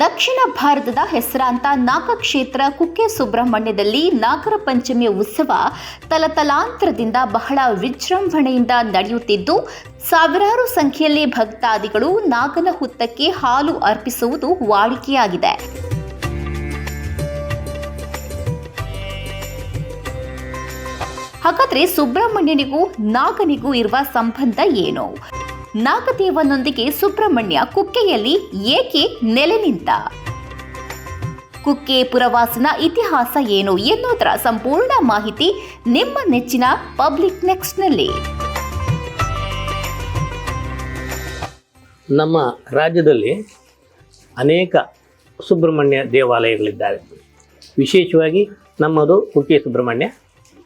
ದಕ್ಷಿಣ ಭಾರತದ ಹೆಸರಾಂತ ನಾಗಕ್ಷೇತ್ರ ಕುಕ್ಕೆ ಸುಬ್ರಹ್ಮಣ್ಯದಲ್ಲಿ ನಾಗರ ಪಂಚಮಿ ಉತ್ಸವ ತಲತಲಾಂತರದಿಂದ ಬಹಳ ವಿಜೃಂಭಣೆಯಿಂದ ನಡೆಯುತ್ತಿದ್ದು, ಸಾವಿರಾರು ಸಂಖ್ಯೆಯಲ್ಲಿ ಭಕ್ತಾದಿಗಳು ನಾಗನ ಹುತ್ತಕ್ಕೆ ಹಾಲು ಅರ್ಪಿಸುವುದು ವಾಡಿಕೆಯಾಗಿದೆ. ಹಾಗಾದರೆ ಸುಬ್ರಹ್ಮಣ್ಯನಿಗೂ ನಾಗನಿಗೂ ಇರುವ ಸಂಬಂಧ ಏನು? ನಾಗದೇವನೊಂದಿಗೆ ಸುಬ್ರಹ್ಮಣ್ಯ ಕುಕ್ಕೆಯಲ್ಲಿ ಏಕೆ ನೆಲೆ ನಿಂತ? ಕುಕ್ಕೆ ಪುರವಾಸನ ಇತಿಹಾಸ ಏನು ಎನ್ನುವುದರ ಸಂಪೂರ್ಣ ಮಾಹಿತಿ ನಿಮ್ಮ ನೆಚ್ಚಿನ ಪಬ್ಲಿಕ್ ನೆಕ್ಸ್ಟ್ನಲ್ಲಿ. ನಮ್ಮ ರಾಜ್ಯದಲ್ಲಿ ಅನೇಕ ಸುಬ್ರಹ್ಮಣ್ಯ ದೇವಾಲಯಗಳಿದ್ದಾವೆ. ವಿಶೇಷವಾಗಿ ನಮ್ಮದು ಕುಕ್ಕೆ ಸುಬ್ರಹ್ಮಣ್ಯ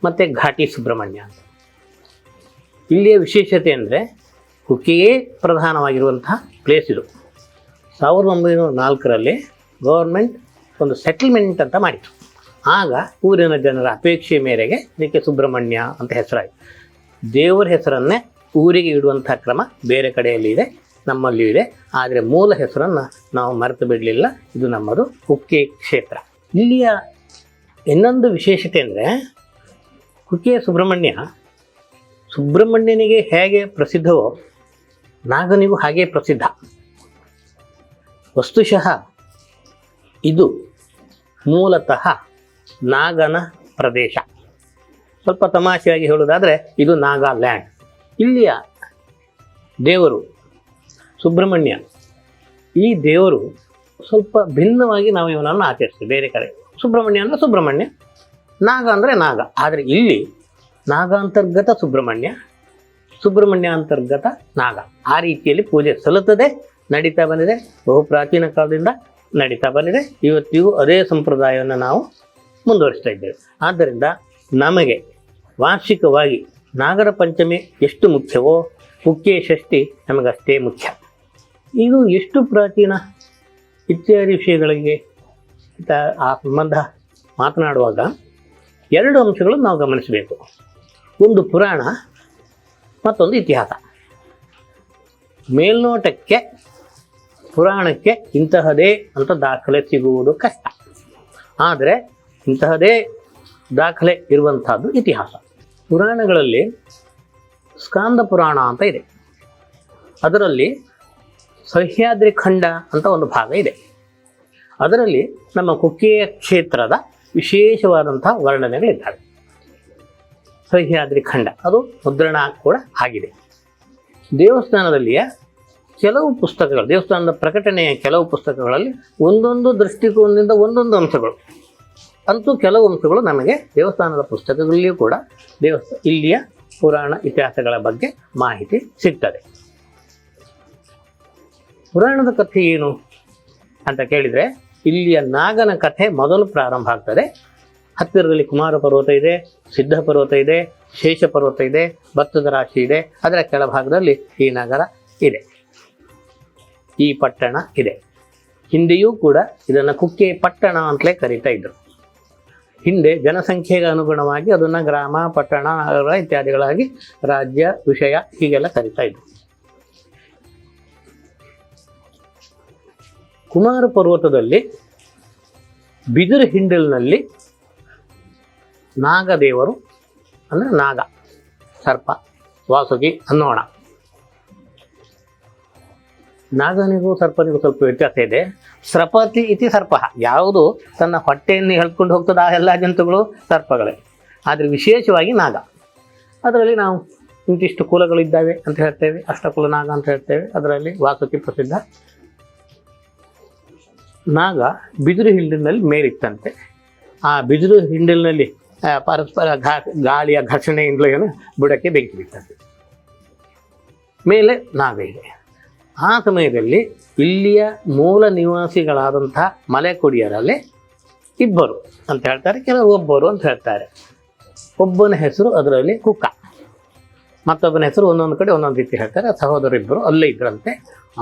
ಮತ್ತು ಘಾಟಿ ಸುಬ್ರಹ್ಮಣ್ಯ ಅಂತ. ಇಲ್ಲಿಯ ವಿಶೇಷತೆ ಅಂದರೆ ಕುಕ್ಕೆಯೇ ಪ್ರಧಾನವಾಗಿರುವಂತಹ ಪ್ಲೇಸ್ ಇದು. 1904ರಲ್ಲಿ ಗೌರ್ಮೆಂಟ್ ಒಂದು ಸೆಟಲ್ಮೆಂಟ್ ಅಂತ ಮಾಡಿತು. ಆಗ ಊರಿನ ಜನರ ಅಪೇಕ್ಷೆ ಮೇರೆಗೆ ಇದಕ್ಕೆ ಸುಬ್ರಹ್ಮಣ್ಯ ಅಂತ ಹೆಸರಾಯಿತು. ದೇವರ ಹೆಸರನ್ನೇ ಊರಿಗೆ ಇಡುವಂಥ ಕ್ರಮ ಬೇರೆ ಕಡೆಯಲ್ಲಿ ಇದೆ, ನಮ್ಮಲ್ಲಿಯೂ ಇದೆ. ಆದರೆ ಮೂಲ ಹೆಸರನ್ನು ನಾವು ಮರೆತು ಬಿಡಲಿಲ್ಲ. ಇದು ನಮ್ಮದು ಕುಕ್ಕೆ ಕ್ಷೇತ್ರ. ಇಲ್ಲಿಯ ಇನ್ನೊಂದು ವಿಶೇಷತೆ ಅಂದರೆ ಕುಕ್ಕೆ ಸುಬ್ರಹ್ಮಣ್ಯನಿಗೆ ಹೇಗೆ ಪ್ರಸಿದ್ಧವೋ ನಾಗನಿಗೂ ಹಾಗೇ ಪ್ರಸಿದ್ಧ. ವಸ್ತುಶಃ ಇದು ಮೂಲತಃ ನಾಗನ ಪ್ರದೇಶ. ಸ್ವಲ್ಪ ತಮಾಷೆಯಾಗಿ ಹೇಳುವುದಾದರೆ ಇದು ನಾಗಾಲ್ಯಾಂಡ್. ಇಲ್ಲಿಯ ದೇವರು ಸುಬ್ರಹ್ಮಣ್ಯ, ಈ ದೇವರು ಸ್ವಲ್ಪ ಭಿನ್ನವಾಗಿ ನಾವು ಇವನನ್ನು ಆಚರಿಸ್ತೀವಿ. ಬೇರೆ ಕಡೆ ಸುಬ್ರಹ್ಮಣ್ಯ ಅಂದರೆ ಸುಬ್ರಹ್ಮಣ್ಯ, ನಾಗ ಅಂದರೆ ನಾಗ. ಆದರೆ ಇಲ್ಲಿ ನಾಗಾಂತರ್ಗತ ಸುಬ್ರಹ್ಮಣ್ಯ ಅಂತರ್ಗತ ನಾಗ, ಆ ರೀತಿಯಲ್ಲಿ ಪೂಜೆ ಸಲ್ಲುತ್ತದೆ, ನಡೀತಾ ಬಂದಿದೆ. ಬಹು ಪ್ರಾಚೀನ ಕಾಲದಿಂದ ನಡೀತಾ ಬಂದಿದೆ. ಇವತ್ತಿಗೂ ಅದೇ ಸಂಪ್ರದಾಯವನ್ನು ನಾವು ಮುಂದುವರಿಸ್ತಾ ಇದ್ದೇವೆ. ಆದ್ದರಿಂದ ನಮಗೆ ವಾರ್ಷಿಕವಾಗಿ ನಾಗರ ಪಂಚಮಿ ಎಷ್ಟು ಮುಖ್ಯವೋ ಕುಕ್ಕೆ ಷಷ್ಠಿ ನಮಗಷ್ಟೇ ಮುಖ್ಯ. ಇದು ಎಷ್ಟು ಪ್ರಾಚೀನ ಇತ್ಯಾದಿ ವಿಷಯಗಳಿಗೆ ಆ ಸಂಬಂಧ ಮಾತನಾಡುವಾಗ ಎರಡು ಅಂಶಗಳನ್ನು ನಾವು ಗಮನಿಸಬೇಕು. ಒಂದು ಪುರಾಣ, ಮತ್ತೊಂದು ಇತಿಹಾಸ. ಮೇಲ್ನೋಟಕ್ಕೆ ಪುರಾಣಕ್ಕೆ ಇಂತಹದೇ ಅಂತ ದಾಖಲೆ ಸಿಗುವುದು ಕಷ್ಟ. ಆದರೆ ಇಂತಹದೇ ದಾಖಲೆ ಇರುವಂತಹದ್ದು ಇತಿಹಾಸ. ಪುರಾಣಗಳಲ್ಲಿ ಸ್ಕಾಂದ ಪುರಾಣ ಅಂತ ಇದೆ. ಅದರಲ್ಲಿ ಸಹ್ಯಾದ್ರಿ ಖಂಡ ಅಂತ ಒಂದು ಭಾಗ ಇದೆ. ಅದರಲ್ಲಿ ನಮ್ಮ ಕುಕ್ಕೆಯ ಕ್ಷೇತ್ರದ ವಿಶೇಷವಾದಂತಹ ವರ್ಣನೆಗಳಿದ್ದಾವೆ. ಸಹ್ಯಾದ್ರಿ ಖಂಡ ಅದು ಮುದ್ರಣ ಕೂಡ ಆಗಿದೆ. ದೇವಸ್ಥಾನದಲ್ಲಿಯ ಕೆಲವು ಪುಸ್ತಕಗಳು, ದೇವಸ್ಥಾನದ ಪ್ರಕಟಣೆಯ ಕೆಲವು ಪುಸ್ತಕಗಳಲ್ಲಿ ಒಂದೊಂದು ದೃಷ್ಟಿಕೋನದಿಂದ ಒಂದೊಂದು ಅಂಶಗಳು, ಅಂತೂ ಕೆಲವು ಅಂಶಗಳು ನಮಗೆ ದೇವಸ್ಥಾನದ ಪುಸ್ತಕಗಳಲ್ಲಿಯೂ ಕೂಡ ಇಲ್ಲಿಯ ಪುರಾಣ ಇತಿಹಾಸಗಳ ಬಗ್ಗೆ ಮಾಹಿತಿ ಸಿಗ್ತದೆ. ಪುರಾಣದ ಕಥೆ ಏನು ಅಂತ ಕೇಳಿದರೆ, ಇಲ್ಲಿಯ ನಾಗನ ಕಥೆ ಮೊದಲು ಪ್ರಾರಂಭ ಆಗ್ತದೆ. ಹತ್ತಿರದಲ್ಲಿ ಕುಮಾರ ಪರ್ವತ ಇದೆ, ಸಿದ್ಧ ಪರ್ವತ ಇದೆ, ಶೇಷ ಪರ್ವತ ಇದೆ, ಭತ್ತದ ರಾಶಿ ಇದೆ. ಅದರ ಕೆಳಭಾಗದಲ್ಲಿ ಈ ನಗರ ಇದೆ, ಈ ಪಟ್ಟಣ ಇದೆ. ಹಿಂದೆಯೂ ಕೂಡ ಇದನ್ನು ಕುಕ್ಕೆ ಪಟ್ಟಣ ಅಂತಲೇ ಕರೀತಾ ಇದ್ರು. ಹಿಂದೆ ಜನಸಂಖ್ಯೆಗೆ ಅನುಗುಣವಾಗಿ ಅದನ್ನು ಗ್ರಾಮ, ಪಟ್ಟಣ, ನಗರ ಇತ್ಯಾದಿಗಳಾಗಿ ರಾಜ್ಯ, ವಿಷಯ ಹೀಗೆಲ್ಲ ಕರೀತಾ ಇದ್ರು. ಕುಮಾರ ಪರ್ವತದಲ್ಲಿ ಬಿದಿರು ಹಿಂಡಲಿನಲ್ಲಿ ನಾಗದೇವರು ಅಂದರೆ ನಾಗ, ಸರ್ಪ, ವಾಸುಕಿ ಅನ್ನೋಣ. ನಾಗನಿಗೂ ಸರ್ಪನಿಗೂ ಸ್ವಲ್ಪ ವ್ಯತ್ಯಾಸ ಇದೆ. ಸ್ರಪತಿ ಇತಿ ಸರ್ಪ, ಯಾವುದು ತನ್ನ ಹೊಟ್ಟೆಯನ್ನು ಎಳ್ಕೊಂಡು ಹೋಗ್ತದೆ ಆ ಎಲ್ಲ ಜಂತುಗಳು ಸರ್ಪಗಳೇ. ಆದರೆ ವಿಶೇಷವಾಗಿ ನಾಗ, ಅದರಲ್ಲಿ ನಾವು ಇಂತಿಷ್ಟು ಕುಲಗಳಿದ್ದಾವೆ ಅಂತ ಹೇಳ್ತೇವೆ, ಅಷ್ಟಕುಲ ನಾಗ ಅಂತ ಹೇಳ್ತೇವೆ. ಅದರಲ್ಲಿ ವಾಸುಕಿ ಪ್ರಸಿದ್ಧ. ನಾಗ ಬಿದಿರು ಹಿಂಡಿನಲ್ಲಿ ಮೇಲಿತ್ತಂತೆ. ಆ ಬಿದಿರು ಹಿಂಡಿಲಿನಲ್ಲಿ ಪರಸ್ಪರ ಗಾಳಿಯ ಘರ್ಷಣೆಯಿಂದಲೂ ಏನು ಬುಡಕ್ಕೆ ಬೆಂಕಿ ಬಿತ್ತಂತೆ. ಮೇಲೆ ನಾಗ ಇದೆ. ಆ ಸಮಯದಲ್ಲಿ ಇಲ್ಲಿಯ ಮೂಲ ನಿವಾಸಿಗಳಾದಂಥ ಮಲೆಕುಡಿಯರಲ್ಲಿ ಇಬ್ಬರು ಅಂತ ಹೇಳ್ತಾರೆ, ಕೆಲವರು ಒಬ್ಬರು ಅಂತ ಹೇಳ್ತಾರೆ. ಒಬ್ಬನ ಹೆಸರು ಅದರಲ್ಲಿ ಕುಕ್ಕ, ಮತ್ತೊಬ್ಬನ ಹೆಸರು ಒಂದೊಂದು ಕಡೆ ಒಂದೊಂದು ರೀತಿ ಹೇಳ್ತಾರೆ. ಸಹೋದರಿಬ್ಬರು ಅಲ್ಲೇ ಇದ್ರಂತೆ.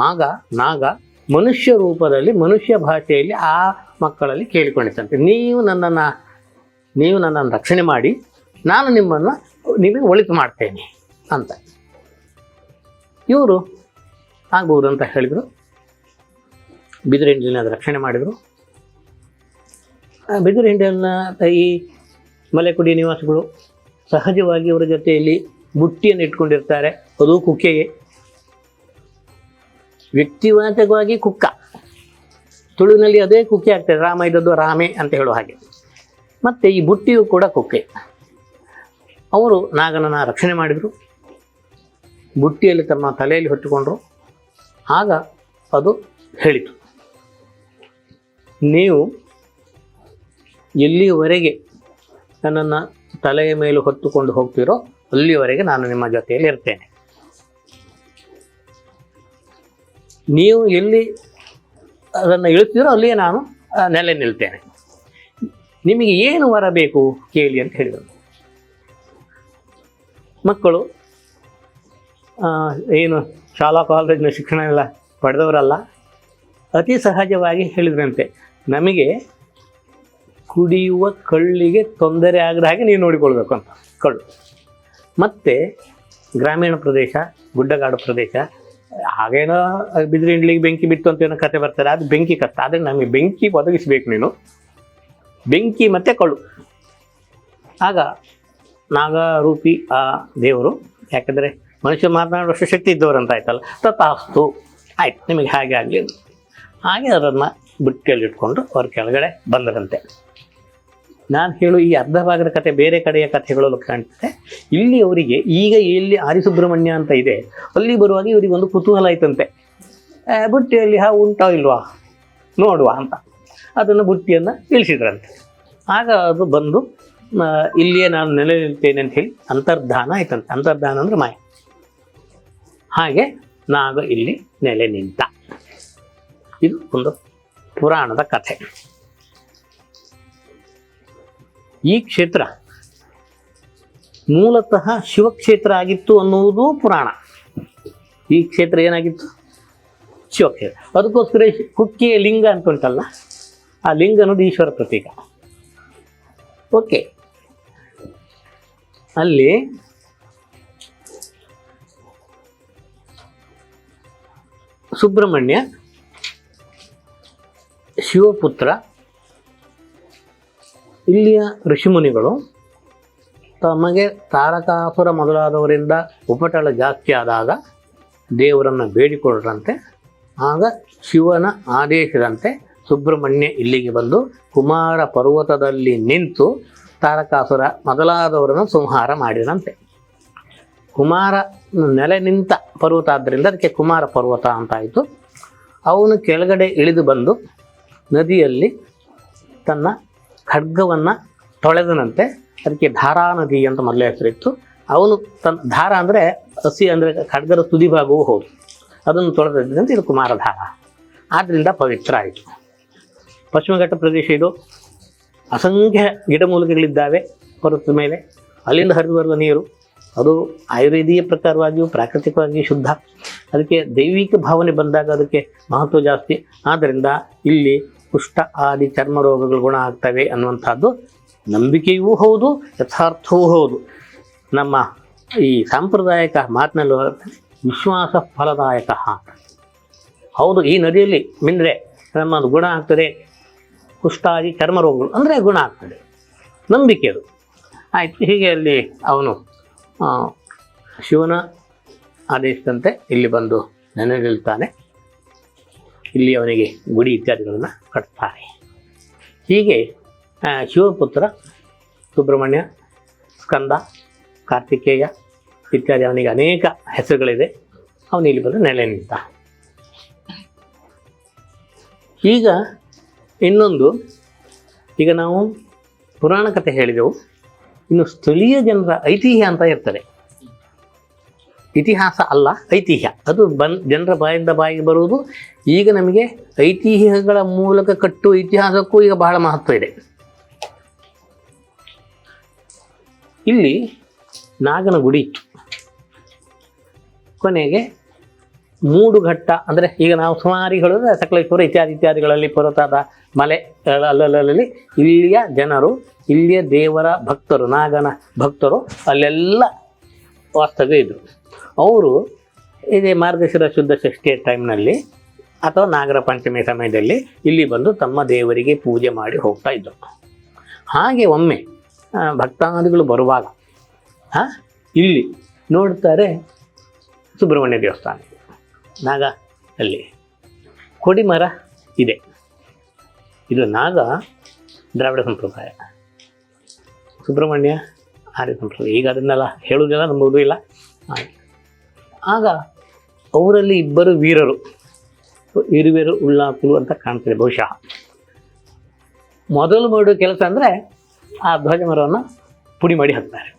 ಆಗ ನಾಗ ಮನುಷ್ಯ ರೂಪದಲ್ಲಿ, ಮನುಷ್ಯ ಭಾಷೆಯಲ್ಲಿ ಆ ಮಕ್ಕಳಲ್ಲಿ ಕೇಳಿಕೊಂಡಿತ್ತಂತೆ, ನೀವು ನನ್ನನ್ನು ರಕ್ಷಣೆ ಮಾಡಿ, ನಾನು ನಿಮಗೆ ಒಳಿತು ಮಾಡ್ತೇನೆ ಅಂತ. ಇವರು ಆಗ್ಬೋದು ಅಂತ ಹೇಳಿದರು. ಬಿದಿರು ಹಿಂಡಿನ ರಕ್ಷಣೆ ಮಾಡಿದರು. ಬಿದಿರು ಹಿಂಡಿನ ಈ ಮಲೆಕುಡಿ ನಿವಾಸಿಗಳು ಸಹಜವಾಗಿ ಅವರ ಜೊತೆಯಲ್ಲಿ ಬುಟ್ಟಿಯನ್ನು ಇಟ್ಕೊಂಡಿರ್ತಾರೆ. ಅದು ಕುಕ್ಕೆಗೆ, ವ್ಯಕ್ತಿವಾಚಕವಾಗಿ ಕುಕ್ಕ, ತುಳುವಿನಲ್ಲಿ ಅದೇ ಕುಕ್ಕೆ ಆಗ್ತದೆ. ರಾಮ ಇದ್ದದ್ದು ರಾಮೆ ಅಂತ ಹೇಳೋ ಹಾಗೆ. ಮತ್ತು ಈ ಬುಟ್ಟಿಯು ಕೂಡ ಕುಕ್ಕೆ. ಅವರು ನಾಗನನ್ನು ರಕ್ಷಣೆ ಮಾಡಿದರು. ಬುಟ್ಟಿಯಲ್ಲಿ ತಮ್ಮ ತಲೆಯಲ್ಲಿ ಹೊತ್ತುಕೊಂಡ್ರು. ಆಗ ಅದು ಹೇಳಿತು, ನೀವು ಎಲ್ಲಿಯವರೆಗೆ ನನ್ನನ್ನು ತಲೆಯ ಮೇಲೆ ಹೊತ್ತುಕೊಂಡು ಹೋಗ್ತೀರೋ ಅಲ್ಲಿಯವರೆಗೆ ನಾನು ನಿಮ್ಮ ಜೊತೆಯಲ್ಲಿ ಇರ್ತೇನೆ. ನೀವು ಎಲ್ಲಿ ಅದನ್ನು ಇಳಿಸ್ತೀರೋ ಅಲ್ಲಿಯೇ ನಾನು ನೆಲೆ ನಿಲ್ತೇನೆ. ನಿಮಗೆ ಏನು ವರ ಬೇಕು ಕೇಳಿ ಅಂತ ಹೇಳಿದರು. ಮಕ್ಕಳು ಏನು ಶಾಲಾ ಕಾಲೇಜಿನ ಶಿಕ್ಷಣ ಎಲ್ಲ ಪಡೆದವರಲ್ಲ, ಅತಿ ಸಹಜವಾಗಿ ಹೇಳಿದ್ರಂತೆ, ನಮಗೆ ಕುಡಿಯುವ ಕಳ್ಳಿಗೆ ತೊಂದರೆ ಆಗದ ಹಾಗೆ ನೀವು ನೋಡಿಕೊಳ್ಬೇಕು ಅಂತ. ಕಳ್ಳು ಮತ್ತು ಗ್ರಾಮೀಣ ಪ್ರದೇಶ, ಗುಡ್ಡಗಾಡು ಪ್ರದೇಶ, ಹಾಗೇನೋ ಬಿದಿರು ಹಿಂಡ್ಲಿಗೆ ಬೆಂಕಿ ಬಿತ್ತು ಅಂತ ಏನೋ ಕತೆ ಬರ್ತಾರೆ, ಅದು ಬೆಂಕಿ ಕಷ್ಟ. ಆದರೆ ನಮಗೆ ಬೆಂಕಿ ಒದಗಿಸ್ಬೇಕು ನೀನು, ಬೆಂಕಿ ಮತ್ತು ಕಳ್ಳು. ಆಗ ನಾಗರೂಪಿ ಆ ದೇವರು, ಯಾಕಂದರೆ ಮನುಷ್ಯ ಮಾತನಾಡುವಷ್ಟು ಶಕ್ತಿ ಇದ್ದವರು ಅಂತ ಆಯ್ತಲ್ಲ, ತಥಾಸ್ತು ಆಯ್ತು, ನಿಮಗೆ ಹಾಗೆ ಆಗಲಿ. ಹಾಗೆ ಅದನ್ನು ಬುಟ್ಟಿಯಲ್ಲಿ ಇಟ್ಕೊಂಡು ಅವ್ರ ಕೆಳಗಡೆ ಬಂದರಂತೆ. ನಾನು ಹೇಳು ಈ ಅರ್ಧ ಭಾಗದ ಕತೆ ಬೇರೆ ಕಡೆಯ ಕಥೆಗಳು ಕಾಣ್ತದೆ. ಇಲ್ಲಿ ಅವರಿಗೆ ಈಗ ಎಲ್ಲಿ ಆದಿಸುಬ್ರಹ್ಮಣ್ಯ ಅಂತ ಇದೆ ಅಲ್ಲಿ ಬರುವಾಗ ಇವರಿಗೊಂದು ಕುತೂಹಲ ಆಯ್ತಂತೆ, ಬುಟ್ಟಿಯಲ್ಲಿ ಹಾವು ಉಂಟೋ ಇಲ್ವಾ ನೋಡುವ ಅಂತ. ಅದನ್ನು ಬುಟ್ಟಿಯನ್ನು ಇಳಿಸಿದ್ರಂತೆ. ಆಗ ಅದು ಬಂದು ಇಲ್ಲಿಯೇ ನಾನು ನೆಲೆ ನಿಲ್ತೇನೆ ಅಂತ ಹೇಳಿ ಅಂತರ್ಧಾನ ಆಯ್ತಂತೆ. ಅಂತರ್ಧಾನ ಅಂದರೆ ಮಾಯ. ಹಾಗೆ ನಾಗ ಇಲ್ಲಿ ನೆಲೆ ನಿಂತ. ಇದು ಒಂದು ಪುರಾಣದ ಕಥೆ. ಈ ಕ್ಷೇತ್ರ ಮೂಲತಃ ಶಿವಕ್ಷೇತ್ರ ಆಗಿತ್ತು ಅನ್ನುವುದು ಪುರಾಣ. ಈ ಕ್ಷೇತ್ರ ಏನಾಗಿತ್ತು? ಶಿವಕ್ಷೇತ್ರ. ಅದಕ್ಕೋಸ್ಕರ ಕುಕ್ಕಿಯ ಲಿಂಗ ಅಂತ ಉಂಟಲ್ಲ, ಆ ಲಿಂಗ ಅನ್ನೋದು ಈಶ್ವರ ಪ್ರತೀಕ. ಓಕೆ, ಅಲ್ಲಿ ಸುಬ್ರಹ್ಮಣ್ಯ ಶಿವಪುತ್ರ. ಇಲ್ಲಿಯ ಋಷಿಮುನಿಗಳು ತಮಗೆ ತಾರಕಾಸುರ ಮೊದಲಾದವರಿಂದ ಉಪಟಳ ಜಾಸ್ತಿ ಆದಾಗ ದೇವರನ್ನು ಬೇಡಿಕೊಳ್ಳರಂತೆ. ಆಗ ಶಿವನ ಆದೇಶದಂತೆ ಸುಬ್ರಹ್ಮಣ್ಯ ಇಲ್ಲಿಗೆ ಬಂದು ಕುಮಾರ ಪರ್ವತದಲ್ಲಿ ನಿಂತು ತಾರಕಾಸುರ ಮೊದಲಾದವರನ್ನು ಸಂಹಾರ ಮಾಡಿದಂತೆ. ಕುಮಾರ ನೆಲೆ ನಿಂತ ಪರ್ವತ ಆದ್ದರಿಂದ ಅದಕ್ಕೆ ಕುಮಾರ ಪರ್ವತ ಅಂತಾಯಿತು. ಅವನು ಕೆಳಗಡೆ ಇಳಿದು ಬಂದು ನದಿಯಲ್ಲಿ ತನ್ನ ಖಡ್ಗವನ್ನು ತೊಳೆದನಂತೆ. ಅದಕ್ಕೆ ಧಾರಾ ನದಿ ಅಂತ ಮೊದಲೇ ಹೆಸರಿತ್ತು. ಅವನು ತನ್ನ ಧಾರ ಅಂದರೆ ಹಸಿ ಅಂದರೆ ಖಡ್ಗದ ತುದಿ ಭಾಗವೂ ಹೌದು, ಅದನ್ನು ತೊಳೆದಂತೆ ಇದು ಕುಮಾರಧಾರ. ಆದ್ದರಿಂದ ಪವಿತ್ರ ಆಯಿತು. ಪಶ್ಚಿಮಘಟ್ಟ ಪ್ರದೇಶ ಇದು. ಅಸಂಖ್ಯ ಗಿಡಮೂಲಿಕೆಗಳಿದ್ದಾವೆ ಪರ್ವತದ ಮೇಲೆ. ಅಲ್ಲಿಂದ ಹರಿದು ಬರುವ ನೀರು ಅದು ಆಯುರ್ವೇದೀಯ ಪ್ರಕಾರವಾಗಿಯೂ ಪ್ರಾಕೃತಿಕವಾಗಿಯೂ ಶುದ್ಧ. ಅದಕ್ಕೆ ದೈವಿಕ ಭಾವನೆ ಬಂದಾಗ ಅದಕ್ಕೆ ಮಹತ್ವ ಜಾಸ್ತಿ. ಆದ್ದರಿಂದ ಇಲ್ಲಿ ಕುಷ್ಠ ಆದಿ ಚರ್ಮ ರೋಗಗಳು ಗುಣ ಆಗ್ತವೆ ಅನ್ನುವಂಥದ್ದು ನಂಬಿಕೆಯೂ ಹೌದು, ಯಥಾರ್ಥವೂ ಹೌದು. ನಮ್ಮ ಈ ಸಾಂಪ್ರದಾಯಿಕ ಮಾತಿನಲ್ಲಿ ವಿಶ್ವಾಸ ಫಲದಾಯಕ. ಹೌದು, ಈ ನದಿಯಲ್ಲಿ ಮಿಂದರೆ ನಮ್ಮದು ಗುಣ ಆಗ್ತದೆ, ಕುಷ್ಠಾದಿ ಚರ್ಮ ರೋಗಗಳು ಅಂದರೆ ಗುಣ ಆಗ್ತದೆ, ನಂಬಿಕೆ ಅದು. ಆಯಿತು. ಹೀಗೆ ಅಲ್ಲಿ ಅವನು ಶಿವನ ಆದೇಶದಂತೆ ಇಲ್ಲಿ ಬಂದು ನೆಲೆ ನಿಲ್ತಾನೆ. ಇಲ್ಲಿ ಅವನಿಗೆ ಗುಡಿ ಇತ್ಯಾದಿಗಳನ್ನು ಕಟ್ತಾರೆ. ಹೀಗೆ ಶಿವಪುತ್ರ ಸುಬ್ರಹ್ಮಣ್ಯ, ಸ್ಕಂದ, ಕಾರ್ತಿಕೇಯ ಇತ್ಯಾದಿ ಅವನಿಗೆ ಅನೇಕ ಹೆಸರುಗಳಿದೆ. ಅವನು ಇಲ್ಲಿ ಬಂದು ನೆಲೆ ನಿಂತ. ಈಗ ಇನ್ನೊಂದು, ಈಗ ನಾವು ಪುರಾಣ ಕಥೆ ಹೇಳಿದೆವು, ಇನ್ನು ಸ್ಥಳೀಯ ಜನರ ಐತಿಹ್ಯ ಅಂತ ಇರ್ತದೆ. ಇತಿಹಾಸ ಅಲ್ಲ, ಐತಿಹ್ಯ. ಅದು ಜನರ ಬಾಯಿಂದ ಬಾಯಿಗೆ ಬರುವುದು. ಈಗ ನಮಗೆ ಐತಿಹ್ಯಗಳ ಮೂಲಕ ಕಟ್ಟುವ ಇತಿಹಾಸಕ್ಕೂ ಈಗ ಬಹಳ ಮಹತ್ವ ಇದೆ. ಇಲ್ಲಿ ನಾಗನ ಗುಡಿ ಇತ್ತು. ಕೊನೆಗೆ ಮೂಡುಘಟ್ಟ ಅಂದರೆ ಈಗ ನಾವು ಸುಮಾರಿಗೆ ಹೇಳಿದ್ರೆ ಸಕಲೇಶ್ವರ ಇತ್ಯಾದಿಗಳಲ್ಲಿ ಪರ್ವತದ ಮಲೆ ಅಲ್ಲಲ್ಲಿ ಇಲ್ಲಿಯ ಜನರು, ಇಲ್ಲಿಯ ದೇವರ ಭಕ್ತರು, ನಾಗನ ಭಕ್ತರು ಅಲ್ಲೆಲ್ಲ ವಾಸ್ತವ್ಯ ಇದ್ದರು. ಅವರು ಇದೇ ಮಾರ್ಗಶಿರ ಶುದ್ಧ ಷಷ್ಠಿಯ ಟೈಮ್ನಲ್ಲಿ ಅಥವಾ ನಾಗರ ಪಂಚಮಿ ಸಮಯದಲ್ಲಿ ಇಲ್ಲಿ ಬಂದು ತಮ್ಮ ದೇವರಿಗೆ ಪೂಜೆ ಮಾಡಿ ಹೋಗ್ತಾ ಇದ್ದರು. ಹಾಗೆ ಒಮ್ಮೆ ಭಕ್ತಾದಿಗಳು ಬರುವಾಗ ಇಲ್ಲಿ ನೋಡ್ತಾರೆ ಸುಬ್ರಹ್ಮಣ್ಯ ದೇವಸ್ಥಾನ ನಾಗ ಅಲ್ಲಿ ಕೊಡಿಮರ ಇದೆ. ಇದು ನಾಗ ದ್ರಾವಿಡ ಸಂಪ್ರದಾಯ, ಸುಬ್ರಹ್ಮಣ್ಯ ಆರ್ಯ ಸಂಪ್ರದಾಯ. ಈಗ ಅದನ್ನೆಲ್ಲ ಹೇಳುವುದಿಲ್ಲ, ನಂಬುವುದೂ ಇಲ್ಲ. ಆಗ ಅವರಲ್ಲಿ ಇಬ್ಬರು ವೀರರು, ಇರುವೆರು ಉಳ್ಳಾಕುಲು ಅಂತ ಕಾಣ್ತದೆ. ಬಹುಶಃ ಮೊದಲು ಮಾಡುವ ಕೆಲಸ ಅಂದರೆ ಆ ಧ್ವಜ ಮರವನ್ನು ಪುಡಿ ಮಾಡಿ ಹಾಕ್ತಾರೆ.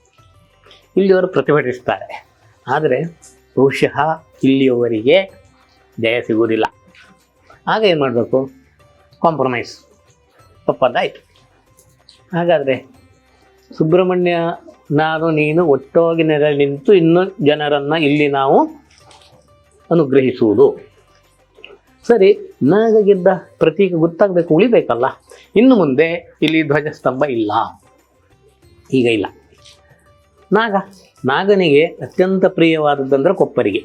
ಇಲ್ಲಿಯವರು ಪ್ರತಿಭಟಿಸ್ತಾರೆ. ಆದರೆ ಬಹುಶಃ ಇಲ್ಲಿಯವರಿಗೆ ಜಯ ಸಿಗುವುದಿಲ್ಲ. ಆಗ ಏನು ಮಾಡಬೇಕು? ಕಾಂಪ್ರಮೈಸ್ ಒಪ್ಪಂದಾಯಿತು. ಹಾಗಾದರೆ ಸುಬ್ರಹ್ಮಣ್ಯ ನಾನು ನೀನು ಒಟ್ಟಾಗಿ ನೆರಳು ನಿಂತು ಇನ್ನೂ ಜನರನ್ನು ಇಲ್ಲಿ ನಾವು ಅನುಗ್ರಹಿಸುವುದು. ಸರಿ, ನಾಗ ಗೆದ್ದ ಪ್ರತೀಕ ಗೊತ್ತಾಗಬೇಕು, ಉಳಿಬೇಕಲ್ಲ. ಇನ್ನು ಮುಂದೆ ಇಲ್ಲಿ ಧ್ವಜಸ್ತಂಭ ಇಲ್ಲ, ಈಗ ಇಲ್ಲ. ನಾಗನಿಗೆ ಅತ್ಯಂತ ಪ್ರಿಯವಾದದ್ದಂದ್ರೆ ಕೊಪ್ಪರಿಗೆ.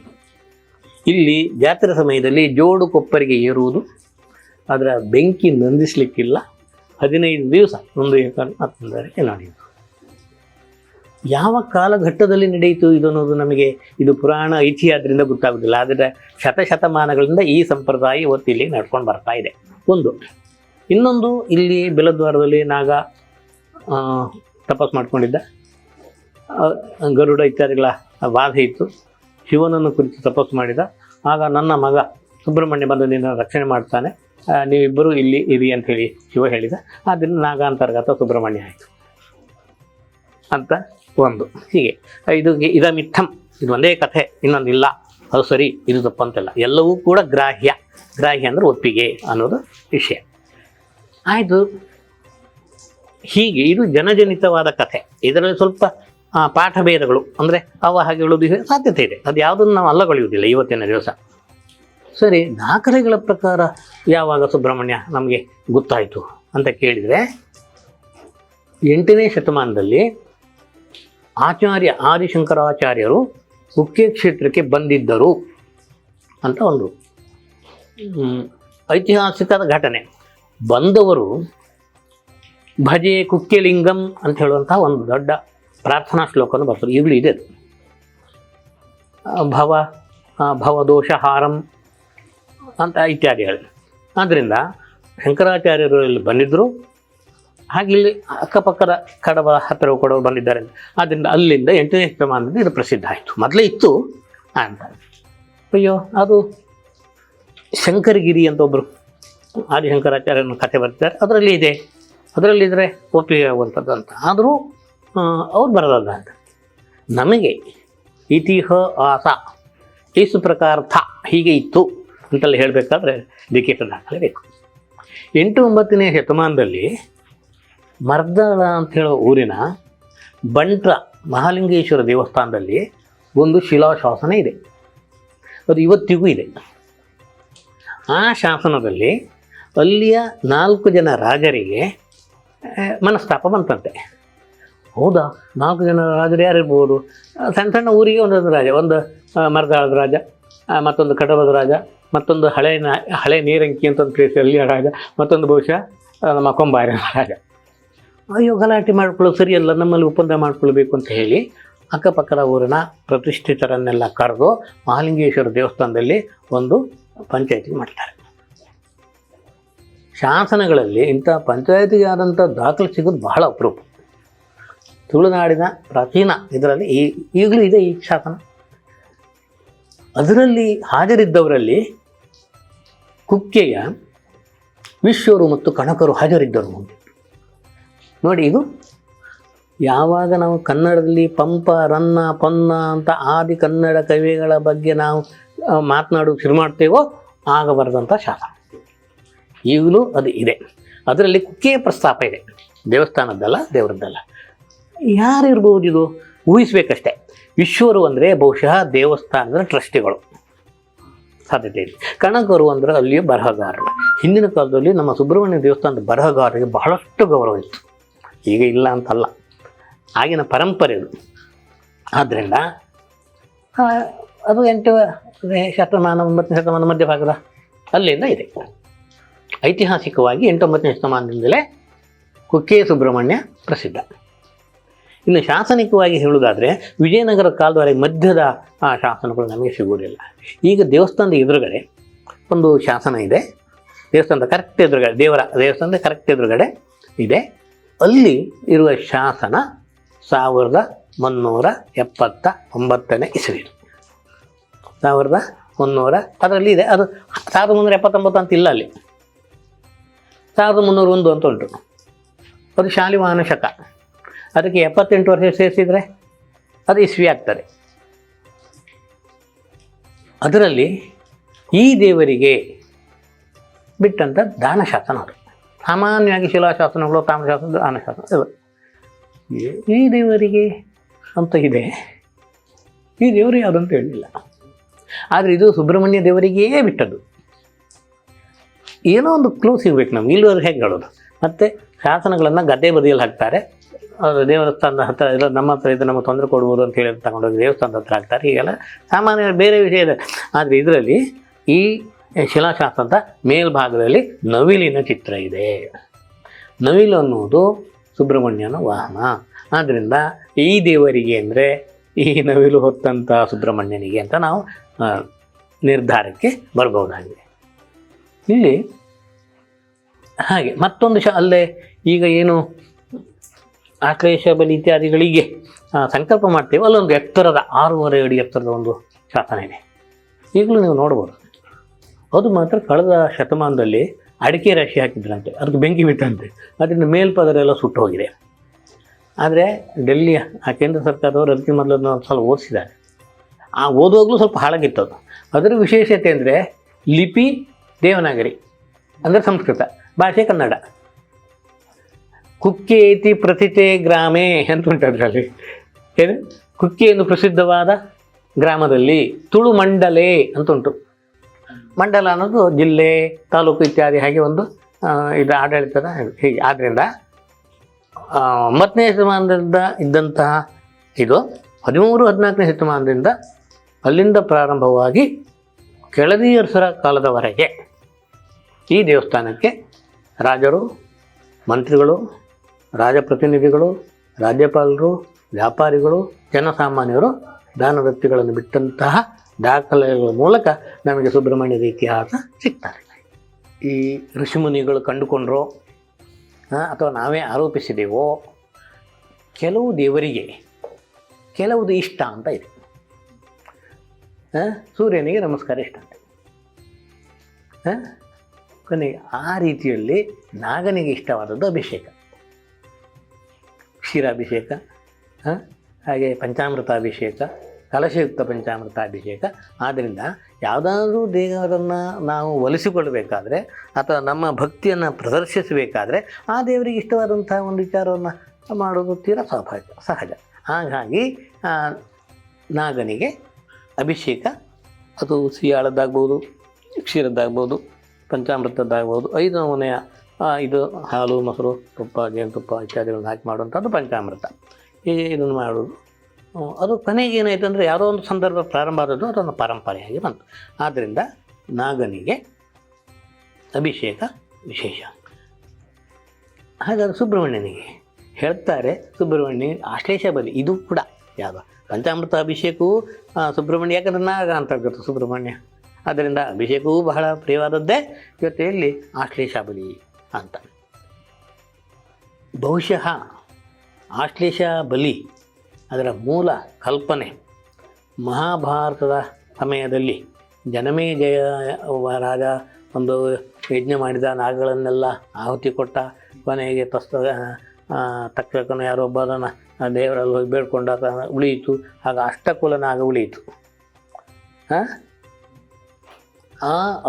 ಇಲ್ಲಿ ಜಾತ್ರೆ ಸಮಯದಲ್ಲಿ ಜೋಡು ಕೊಪ್ಪರಿಗೆ ಏರುವುದು, ಅದರ ಬೆಂಕಿ ನಂದಿಸಲಿಕ್ಕಿಲ್ಲ. 15 ದಿವಸ ಒಂದು ಏಕಂದರೆ ನಡೆಯಿತು. ಯಾವ ಕಾಲಘಟ್ಟದಲ್ಲಿ ನಡೆಯಿತು ಇದು ಅನ್ನೋದು ನಮಗೆ ಇದು ಪುರಾಣ ಐತಿಹ್ಯ ಆದ್ದರಿಂದ ಗೊತ್ತಾಗೋದಿಲ್ಲ. ಆದರೆ ಶತಶತಮಾನಗಳಿಂದ ಈ ಸಂಪ್ರದಾಯ ಇವತ್ತು ಇಲ್ಲಿ ನಡ್ಕೊಂಡು ಬರ್ತಾ ಇದೆ. ಒಂದು. ಇನ್ನೊಂದು, ಇಲ್ಲಿ ಬೆಲದ್ವಾರದಲ್ಲಿ ನಾಗ ತಪಸ್ ಮಾಡ್ಕೊಂಡಿದ್ದ. ಗರುಡ ಇತ್ಯಾದಿಗಳ ಬಾಧೆ ಇತ್ತು. ಶಿವನನ್ನು ಕುರಿತು ತಪಸ್ಸು ಮಾಡಿದ. ಆಗ ನನ್ನ ಮಗ ಸುಬ್ರಹ್ಮಣ್ಯ ಬಂದು ನಿನ್ನ ರಕ್ಷಣೆ ಮಾಡ್ತಾನೆ, ನೀವಿಬ್ಬರು ಇಲ್ಲಿ ಇರಿ ಅಂತ ಹೇಳಿ ಶಿವ ಹೇಳಿದ. ಆದ್ದರಿಂದ ನಾಗ ಅಂತರ್ಗತ ಸುಬ್ರಹ್ಮಣ್ಯ ಆಯಿತು ಅಂತ ಒಂದು. ಹೀಗೆ ಇದ ಮಿಥಂ, ಇದು ಒಂದೇ ಕಥೆ, ಇನ್ನೊಂದಿಲ್ಲ, ಅದು ಸರಿ ಇದು ತಪ್ಪಂತೆಲ್ಲ. ಎಲ್ಲವೂ ಕೂಡ ಗ್ರಾಹ್ಯ ಅಂದರೆ ಒಪ್ಪಿಗೆ ಅನ್ನೋದು ವಿಷಯ ಆಯಿತು. ಹೀಗೆ ಇದು ಜನಜನಿತವಾದ ಕಥೆ. ಇದರಲ್ಲಿ ಸ್ವಲ್ಪ ಪಾಠಭೇದಗಳು ಅಂದರೆ ಅವ ಹಾಗೆ ಹೇಳೋದು ಸಾಧ್ಯತೆ ಇದೆ. ಅದು ಯಾವುದನ್ನು ನಾವು ಅಲ್ಲಗೊಳ್ಳುವುದಿಲ್ಲ ಇವತ್ತಿನ ದಿವಸ. ಸರಿ, ದಾಖಲೆಗಳ ಪ್ರಕಾರ ಯಾವಾಗ ಸುಬ್ರಹ್ಮಣ್ಯ ನಮಗೆ ಗೊತ್ತಾಯಿತು ಅಂತ ಕೇಳಿದರೆ 8ನೇ ಶತಮಾನದಲ್ಲಿ ಆಚಾರ್ಯ ಆದಿಶಂಕರಾಚಾರ್ಯರು ಕುಕ್ಕೆ ಕ್ಷೇತ್ರಕ್ಕೆ ಬಂದಿದ್ದರು ಅಂತ ಒಂದು ಐತಿಹಾಸಿಕದ ಘಟನೆ. ಬಂದವರು ಭಜೆ ಕುಕ್ಕೆಲಿಂಗಂ ಅಂತ ಹೇಳುವಂಥ ಒಂದು ದೊಡ್ಡ ಪ್ರಾರ್ಥನಾ ಶ್ಲೋಕವನ್ನು ಬರ್ತಾರೆ. ಈಗಲೂ ಇದೆ. ಭವದೋಷಹಾರಂ ಅಂತ ಇತ್ಯಾದಿಗಳು. ಆದ್ದರಿಂದ ಶಂಕರಾಚಾರ್ಯರು ಇಲ್ಲಿ ಬಂದಿದ್ದರು. ಹಾಗೆ ಇಲ್ಲಿ ಅಕ್ಕಪಕ್ಕದ ಕಡವ ಹತ್ತಿರ ಕೊಡವರು ಬಂದಿದ್ದಾರೆ. ಆದ್ದರಿಂದ ಅಲ್ಲಿಂದ 8ನೇ ಶತಮಾನದಲ್ಲಿ ಇದು ಪ್ರಸಿದ್ಧ ಆಯಿತು. ಮೊದಲೇ ಇತ್ತು ಅಂತ. ಅಯ್ಯೋ, ಅದು ಶಂಕರಗಿರಿ ಅಂತ ಒಬ್ಬರು ಆದಿಶಂಕರಾಚಾರ್ಯನ ಕಥೆ ಬರ್ತಾರೆ. ಅದರಲ್ಲಿದ್ದರೆ ಒಪ್ಪಿಗೆ ಆಗುವಂಥದ್ದು ಅಂತ. ಆದರೂ ಅವ್ರು ಬರೋದಲ್ಲ ಅಂತ. ನಮಗೆ ಇತಿಹಾಸ ಇಸು ಪ್ರಕಾರ ಹೀಗೆ ಇತ್ತು ಅಂತೆಲ್ಲ ಹೇಳಬೇಕಾದ್ರೆ ಲಿಖಿತ ದಾಖಲೆ ಬೇಕು. 8-9ನೇ ಶತಮಾನದಲ್ಲಿ ಮರ್ದಾಳ ಅಂತ ಹೇಳೋ ಊರಿನ ಬಂಟ್ರ ಮಹಾಲಿಂಗೇಶ್ವರ ದೇವಸ್ಥಾನದಲ್ಲಿ ಒಂದು ಶಿಲಾಶಾಸನ ಇದೆ. ಅದು ಇವತ್ತಿಗೂ ಇದೆ. ಆ ಶಾಸನದಲ್ಲಿ ಅಲ್ಲಿಯ 4 ಜನ ರಾಜರಿಗೆ ಮನಸ್ತಾಪ ಬಂತಂತೆ. ಹೌದಾ, 4 ಜನ ರಾಜರು ಯಾರಿರ್ಬೋದು? ಸಣ್ಣ ಸಣ್ಣ ಊರಿಗೆ ಒಂದೊಂದು ರಾಜ, ಒಂದು ಮರದಾಳದ ರಾಜ, ಮತ್ತೊಂದು ಕಡಬದ ರಾಜ, ಮತ್ತೊಂದು ಹಳೆ ನೀರಂಕಿ ಅಂತ ಒಂದು ಪ್ಲೇಸಲ್ಲಿ ರಾಜ, ಮತ್ತೊಂದು ಬಹುಶಃ ನಮ್ಮ ಕೊಂಬಾರಿನ ರಾಜ. ಅಯ್ಯೋ, ಗಲಾಟೆ ಮಾಡ್ಕೊಳ್ಳೋದು ಸರಿಯಲ್ಲ, ನಮ್ಮಲ್ಲಿ ಒಪ್ಪಂದ ಮಾಡ್ಕೊಳ್ಬೇಕು ಅಂತ ಹೇಳಿ ಅಕ್ಕಪಕ್ಕದ ಊರಿನ ಪ್ರತಿಷ್ಠಿತರನ್ನೆಲ್ಲ ಕರೆದು ಮಹಾಲಿಂಗೇಶ್ವರ ದೇವಸ್ಥಾನದಲ್ಲಿ ಒಂದು ಪಂಚಾಯಿತಿ ಮಾಡ್ತಾರೆ. ಶಾಸನಗಳಲ್ಲಿ ಇಂಥ ಪಂಚಾಯಿತಿಗೆ ಆದಂಥ ದಾಖಲೆ ಸಿಗೋದು ಬಹಳ ಅಪರೂಪ. ತುಳುನಾಡಿನ ಪ್ರಾಚೀನ ಇದರಲ್ಲಿ ಈಗಲೂ ಇದೆ ಈ ಶಾಸನ. ಅದರಲ್ಲಿ ಹಾಜರಿದ್ದವರಲ್ಲಿ ಕುಕ್ಕೆಯ ವಿಶ್ವರು ಮತ್ತು ಕಣಕರು ಹಾಜರಿದ್ದರು. ನೋಡಿ, ಇದು ಯಾವಾಗ ನಾವು ಕನ್ನಡದಲ್ಲಿ ಪಂಪ, ರನ್ನ, ಪೊನ್ನ ಅಂತ ಆದಿ ಕನ್ನಡ ಕವಿಗಳ ಬಗ್ಗೆ ನಾವು ಮಾತನಾಡೋದು ಶುರು ಮಾಡ್ತೇವೋ ಆಗ ಬರೆದಂಥ ಶಾಸನ. ಈಗಲೂ ಅದು ಇದೆ. ಅದರಲ್ಲಿ ಕುಕ್ಕೆಯ ಪ್ರಸ್ತಾಪ ಇದೆ, ದೇವಸ್ಥಾನದ್ದಲ್ಲ, ದೇವರದ್ದಲ್ಲ. ಯಾರಿರ್ಬೋದು ಇದು? ಊಹಿಸ್ಬೇಕಷ್ಟೆ. ವಿಶ್ವರು ಅಂದರೆ ಬಹುಶಃ ದೇವಸ್ಥಾನದ ಟ್ರಸ್ಟಿಗಳು ಸಾಧ್ಯತೆ ಇದೆ. ಕಣಕರು ಅಂದರೆ ಅಲ್ಲಿಯೇ ಬರಹಗಾರರು. ಹಿಂದಿನ ಕಾಲದಲ್ಲಿ ನಮ್ಮ ಸುಬ್ರಹ್ಮಣ್ಯ ದೇವಸ್ಥಾನದ ಬರಹಗಾರರಿಗೆ ಬಹಳಷ್ಟು ಗೌರವ ಇತ್ತು. ಈಗ ಇಲ್ಲ ಅಂತಲ್ಲ, ಆಗಿನ ಪರಂಪರೆ ಅದು. ಆದ್ದರಿಂದ ಅದು 8ನೇ ಶತಮಾನ 9ನೇ ಶತಮಾನ ಮಧ್ಯಭಾಗದ ಅಲ್ಲಿಂದ ಇದೆ. ಐತಿಹಾಸಿಕವಾಗಿ 8-9ನೇ ಶತಮಾನದಿಂದಲೇ ಕುಕ್ಕೆ ಸುಬ್ರಹ್ಮಣ್ಯ ಪ್ರಸಿದ್ಧ. ಇನ್ನು ಶಾಸನಿಕವಾಗಿ ಹೇಳುವುದಾದರೆ ವಿಜಯನಗರ ಕಾಲದವರೆಗೆ ಮಧ್ಯದ ಆ ಶಾಸನಗಳು ನಮಗೆ ಸಿಗುವುದಿಲ್ಲ. ಈಗ ದೇವಸ್ಥಾನದ ಎದುರುಗಡೆ ಒಂದು ಶಾಸನ ಇದೆ. ದೇವಸ್ಥಾನದ ಕರೆಕ್ಟ್ ಎದುರುಗಡೆ, ದೇವಸ್ಥಾನದ ಕರೆಕ್ಟ್ ಎದುರುಗಡೆ ಇದೆ. ಅಲ್ಲಿ ಇರುವ ಶಾಸನ 1379ನೇ ಇಸವಿ. 1300 ಅದರಲ್ಲಿ ಇದೆ. ಅದು 1379 ಅಂತ ಇಲ್ಲ, ಅಲ್ಲಿ 1301 ಅಂತ ಉಂಟು. ಅದು ಶಾಲಿವಾಹನ ಶಕ. ಅದಕ್ಕೆ 78 ವರ್ಷ ಸೇರಿಸಿದರೆ ಅದು ಇಸ್ವಿ ಆಗ್ತದೆ. ಅದರಲ್ಲಿ ಈ ದೇವರಿಗೆ ಬಿಟ್ಟಂಥ ದಾನ ಶಾಸನ ಅದು. ಸಾಮಾನ್ಯವಾಗಿ ಶಿಲಾಶಾಸನಗಳು, ತಾಮ್ರಶಾಸನ, ದಾನ ಶಾಸನ. ಈ ದೇವರಿಗೆ ಅಂತ ಇದೆ, ಈ ದೇವರು ಯಾವುದಂತ ಹೇಳಿಲ್ಲ. ಆದರೆ ಇದು ಸುಬ್ರಹ್ಮಣ್ಯ ದೇವರಿಗೇ ಬಿಟ್ಟದ್ದು. ಏನೋ ಒಂದು ಕ್ಲೂ ಸಿಗ್ಬೇಕು ನಮ್ಗೆ, ಇಲ್ಲಿವರೆಗೆ ಹೇಗೆ ಹೇಳೋದು. ಮತ್ತು ಶಾಸನಗಳನ್ನು ಗದ್ದೆ ಬದಿಯಲ್ಲಿ ಹಾಕ್ತಾರೆ. ಅವರು ದೇವಸ್ಥಾನದ ಹತ್ರ ಇಲ್ಲ, ನಮ್ಮ ಹತ್ರ ಇದು ನಮಗೆ ತೊಂದರೆ ಕೊಡ್ಬೋದು ಅಂತ ಹೇಳಿ ತಗೊಂಡೋಗಿ ದೇವಸ್ಥಾನದ ಹತ್ರ ಹಾಕ್ತಾರೆ. ಹೀಗೆಲ್ಲ ಸಾಮಾನ್ಯ ಬೇರೆ ವಿಷಯ ಇದೆ. ಆದರೆ ಇದರಲ್ಲಿ ಈ ಶಿಲಾಶಾಸನದ ಮೇಲ್ಭಾಗದಲ್ಲಿ ನವಿಲಿನ ಚಿತ್ರ ಇದೆ. ನವಿಲು ಅನ್ನುವುದು ಸುಬ್ರಹ್ಮಣ್ಯನ ವಾಹನ. ಆದ್ದರಿಂದ ಈ ದೇವರಿಗೆ ಅಂದರೆ ಈ ನವಿಲು ಹೊತ್ತಂಥ ಸುಬ್ರಹ್ಮಣ್ಯನಿಗೆ ಅಂತ ನಾವು ನಿರ್ಧಾರಕ್ಕೆ ಬರ್ಬೋದಾಗಿದೆ. ಇಲ್ಲಿ ಹಾಗೆ ಮತ್ತೊಂದು ಅಲ್ಲೇ ಈಗ ಏನು ಆಶ್ಲೇಷ ಬಲಿ ಇತ್ಯಾದಿಗಳಿಗೆ ಸಂಕಲ್ಪ ಮಾಡ್ತೇವೆ, ಅಲ್ಲೊಂದು ಎತ್ತರದ 6.5 ಅಡಿ ಎತ್ತರದ ಒಂದು ಶಾಸನ ಇದೆ. ಈಗಲೂ ನೀವು ನೋಡ್ಬೋದು. ಅದು ಮಾತ್ರ ಕಳೆದ ಶತಮಾನದಲ್ಲಿ ಅಡಿಕೆ ರಾಶಿ ಹಾಕಿದ್ರಂತೆ, ಅದಕ್ಕೆ ಬೆಂಕಿ ಬಿಟ್ಟಂತೆ, ಅದರಿಂದ ಮೇಲ್ಪದರೆಲ್ಲ ಸುಟ್ಟು ಹೋಗಿದೆ. ಆದರೆ ಡೆಲ್ಲಿಯ ಆ ಕೇಂದ್ರ ಸರ್ಕಾರದವರು ಅದಕ್ಕೆ ಮೊದಲನ್ನು ಒಂದು ಸಲ ಓದಿಸಿದ್ದಾರೆ. ಆ ಓದುವಾಗಲೂ ಸ್ವಲ್ಪ ಹಾಳಾಗಿತ್ತದು. ಅದರ ವಿಶೇಷತೆ ಅಂದರೆ ಲಿಪಿ ದೇವನಾಗರಿ, ಅಂದರೆ ಸಂಸ್ಕೃತ, ಭಾಷೆ ಕನ್ನಡ. ಕುಕ್ಕೇತಿ ಪ್ರಥಿತೆ ಗ್ರಾಮೇ ಅಂತ ಉಂಟು ಅದರಲ್ಲಿ. ಏನು ಕುಕ್ಕೆ ಎಂದು ಪ್ರಸಿದ್ಧವಾದ ಗ್ರಾಮದಲ್ಲಿ ತುಳು ಮಂಡಲೆ ಅಂತ ಉಂಟು. ಮಂಡಲ ಅನ್ನೋದು ಜಿಲ್ಲೆ, ತಾಲೂಕು ಇತ್ಯಾದಿ ಹಾಗೆ ಒಂದು ಇದು ಆಡಳಿತದ ಹೀಗೆ. ಆದ್ದರಿಂದ 9ನೇ ಶತಮಾನದಿಂದ ಇದ್ದಂತಹ ಇದು 13-14ನೇ ಶತಮಾನದಿಂದ ಅಲ್ಲಿಂದ ಪ್ರಾರಂಭವಾಗಿ ಕೆಳದಿ ಅರಸರ ಕಾಲದವರೆಗೆ ಈ ದೇವಸ್ಥಾನಕ್ಕೆ ರಾಜರು, ಮಂತ್ರಿಗಳು, ರಾಜಪ್ರತಿನಿಧಿಗಳು, ರಾಜ್ಯಪಾಲರು, ವ್ಯಾಪಾರಿಗಳು, ಜನಸಾಮಾನ್ಯರು ದಾನದತ್ತಿಗಳನ್ನು ಬಿಟ್ಟಂತಹ ದಾಖಲೆಗಳ ಮೂಲಕ ನಮಗೆ ಸುಬ್ರಹ್ಮಣ್ಯದ ಇತಿಹಾಸ ಸಿಗ್ತಾರೆ. ಈ ಋಷಿಮುನಿಗಳು ಕಂಡುಕೊಂಡ್ರೋ ಅಥವಾ ನಾವೇ ಆರೋಪಿಸಿದೆವೋ, ಕೆಲವು ದೇವರಿಗೆ ಕೆಲವುದು ಇಷ್ಟ ಅಂತ ಇದೆ. ಸೂರ್ಯನಿಗೆ ನಮಸ್ಕಾರ ಇಷ್ಟ ಅಂತ, ಕೊನೆಗೆ ಆ ರೀತಿಯಲ್ಲಿ ನಾಗನಿಗೆ ಇಷ್ಟವಾದದ್ದು ಅಭಿಷೇಕ, ಕ್ಷೀರಾಭಿಷೇಕ, ಹಾಗೆ ಪಂಚಾಮೃತಾಭಿಷೇಕ, ಕಲಶಯುಕ್ತ ಪಂಚಾಮೃತಾಭಿಷೇಕ. ಆದ್ದರಿಂದ ಯಾವುದಾದ್ರೂ ದೇವರನ್ನು ನಾವು ಒಲಿಸಿಕೊಳ್ಳಬೇಕಾದ್ರೆ ಅಥವಾ ನಮ್ಮ ಭಕ್ತಿಯನ್ನು ಪ್ರದರ್ಶಿಸಬೇಕಾದ್ರೆ ಆ ದೇವರಿಗೆ ಇಷ್ಟವಾದಂಥ ಒಂದು ವಿಚಾರವನ್ನು ಮಾಡೋದು ತೀರಾ ಸ್ವಾಭಾವಿಕ, ಸಹಜ. ಹಾಗಾಗಿ ನಾಗನಿಗೆ ಅಭಿಷೇಕ ಅದು ಸಿಯಾಳದ್ದಾಗ್ಬೋದು, ಕ್ಷೀರದ್ದಾಗ್ಬೋದು, ಪಂಚಾಮೃತದ್ದಾಗ್ಬೋದು, 5 ನಮೂನೆಯ ಇದು ಹಾಲು, ಮೊಸರು, ತುಪ್ಪ, ಜೇನುತುಪ್ಪ ಇತ್ಯಾದಿಗಳನ್ನು ಹಾಕಿ ಮಾಡುವಂಥದ್ದು ಪಂಚಾಮೃತ. ಇದನ್ನು ಮಾಡೋದು ಅದು ಕೊನೆಗೆ ಏನಾಯಿತು ಅಂದರೆ ಯಾವುದೋ ಒಂದು ಸಂದರ್ಭ ಪ್ರಾರಂಭ ಆದದ್ದು ಅದೊಂದು ಪರಂಪರೆಯಾಗಿ ಬಂತು. ಆದ್ದರಿಂದ ನಾಗನಿಗೆ ಅಭಿಷೇಕ ವಿಶೇಷ. ಹಾಗಾದರೆ ಸುಬ್ರಹ್ಮಣ್ಯನಿಗೆ ಹೇಳ್ತಾರೆ, ಸುಬ್ರಹ್ಮಣ್ಯ ಆಶ್ಲೇಷ ಬಲಿ ಇದು ಕೂಡ ಯಾವುದು ಪಂಚಾಮೃತ ಅಭಿಷೇಕವು ಸುಬ್ರಹ್ಮಣ್ಯ, ಯಾಕಂದರೆ ನಾಗ ಅಂತರ್ಗತ ಸುಬ್ರಹ್ಮಣ್ಯ. ಆದ್ದರಿಂದ ಅಭಿಷೇಕವೂ ಬಹಳ ಪ್ರಿಯವಾದದ್ದೇ, ಜೊತೆಯಲ್ಲಿ ಆಶ್ಲೇಷ ಬಲಿ ಅಂತ. ಬಹುಶಃ ಆಶ್ಲೇಷ ಬಲಿ ಅದರ ಮೂಲ ಕಲ್ಪನೆ ಮಹಾಭಾರತದ ಸಮಯದಲ್ಲಿ ಜನಮೇಜಯ ರಾಜ ಒಂದು ಯಜ್ಞ ಮಾಡಿದ, ನಾಗಗಳನ್ನೆಲ್ಲ ಆಹುತಿ ಕೊಟ್ಟ, ಕೊನೆಗೆ ತಕ್ಷಕನು ಯಾರೊಬ್ಬ ಅದನ್ನು ದೇವರಲ್ಲಿ ಹೋಗಿ ಬೇಡ್ಕೊಂಡ ಉಳಿಯಿತು. ಆಗ ಅಷ್ಟಕುಲ ನಾಗ ಉಳಿಯಿತು.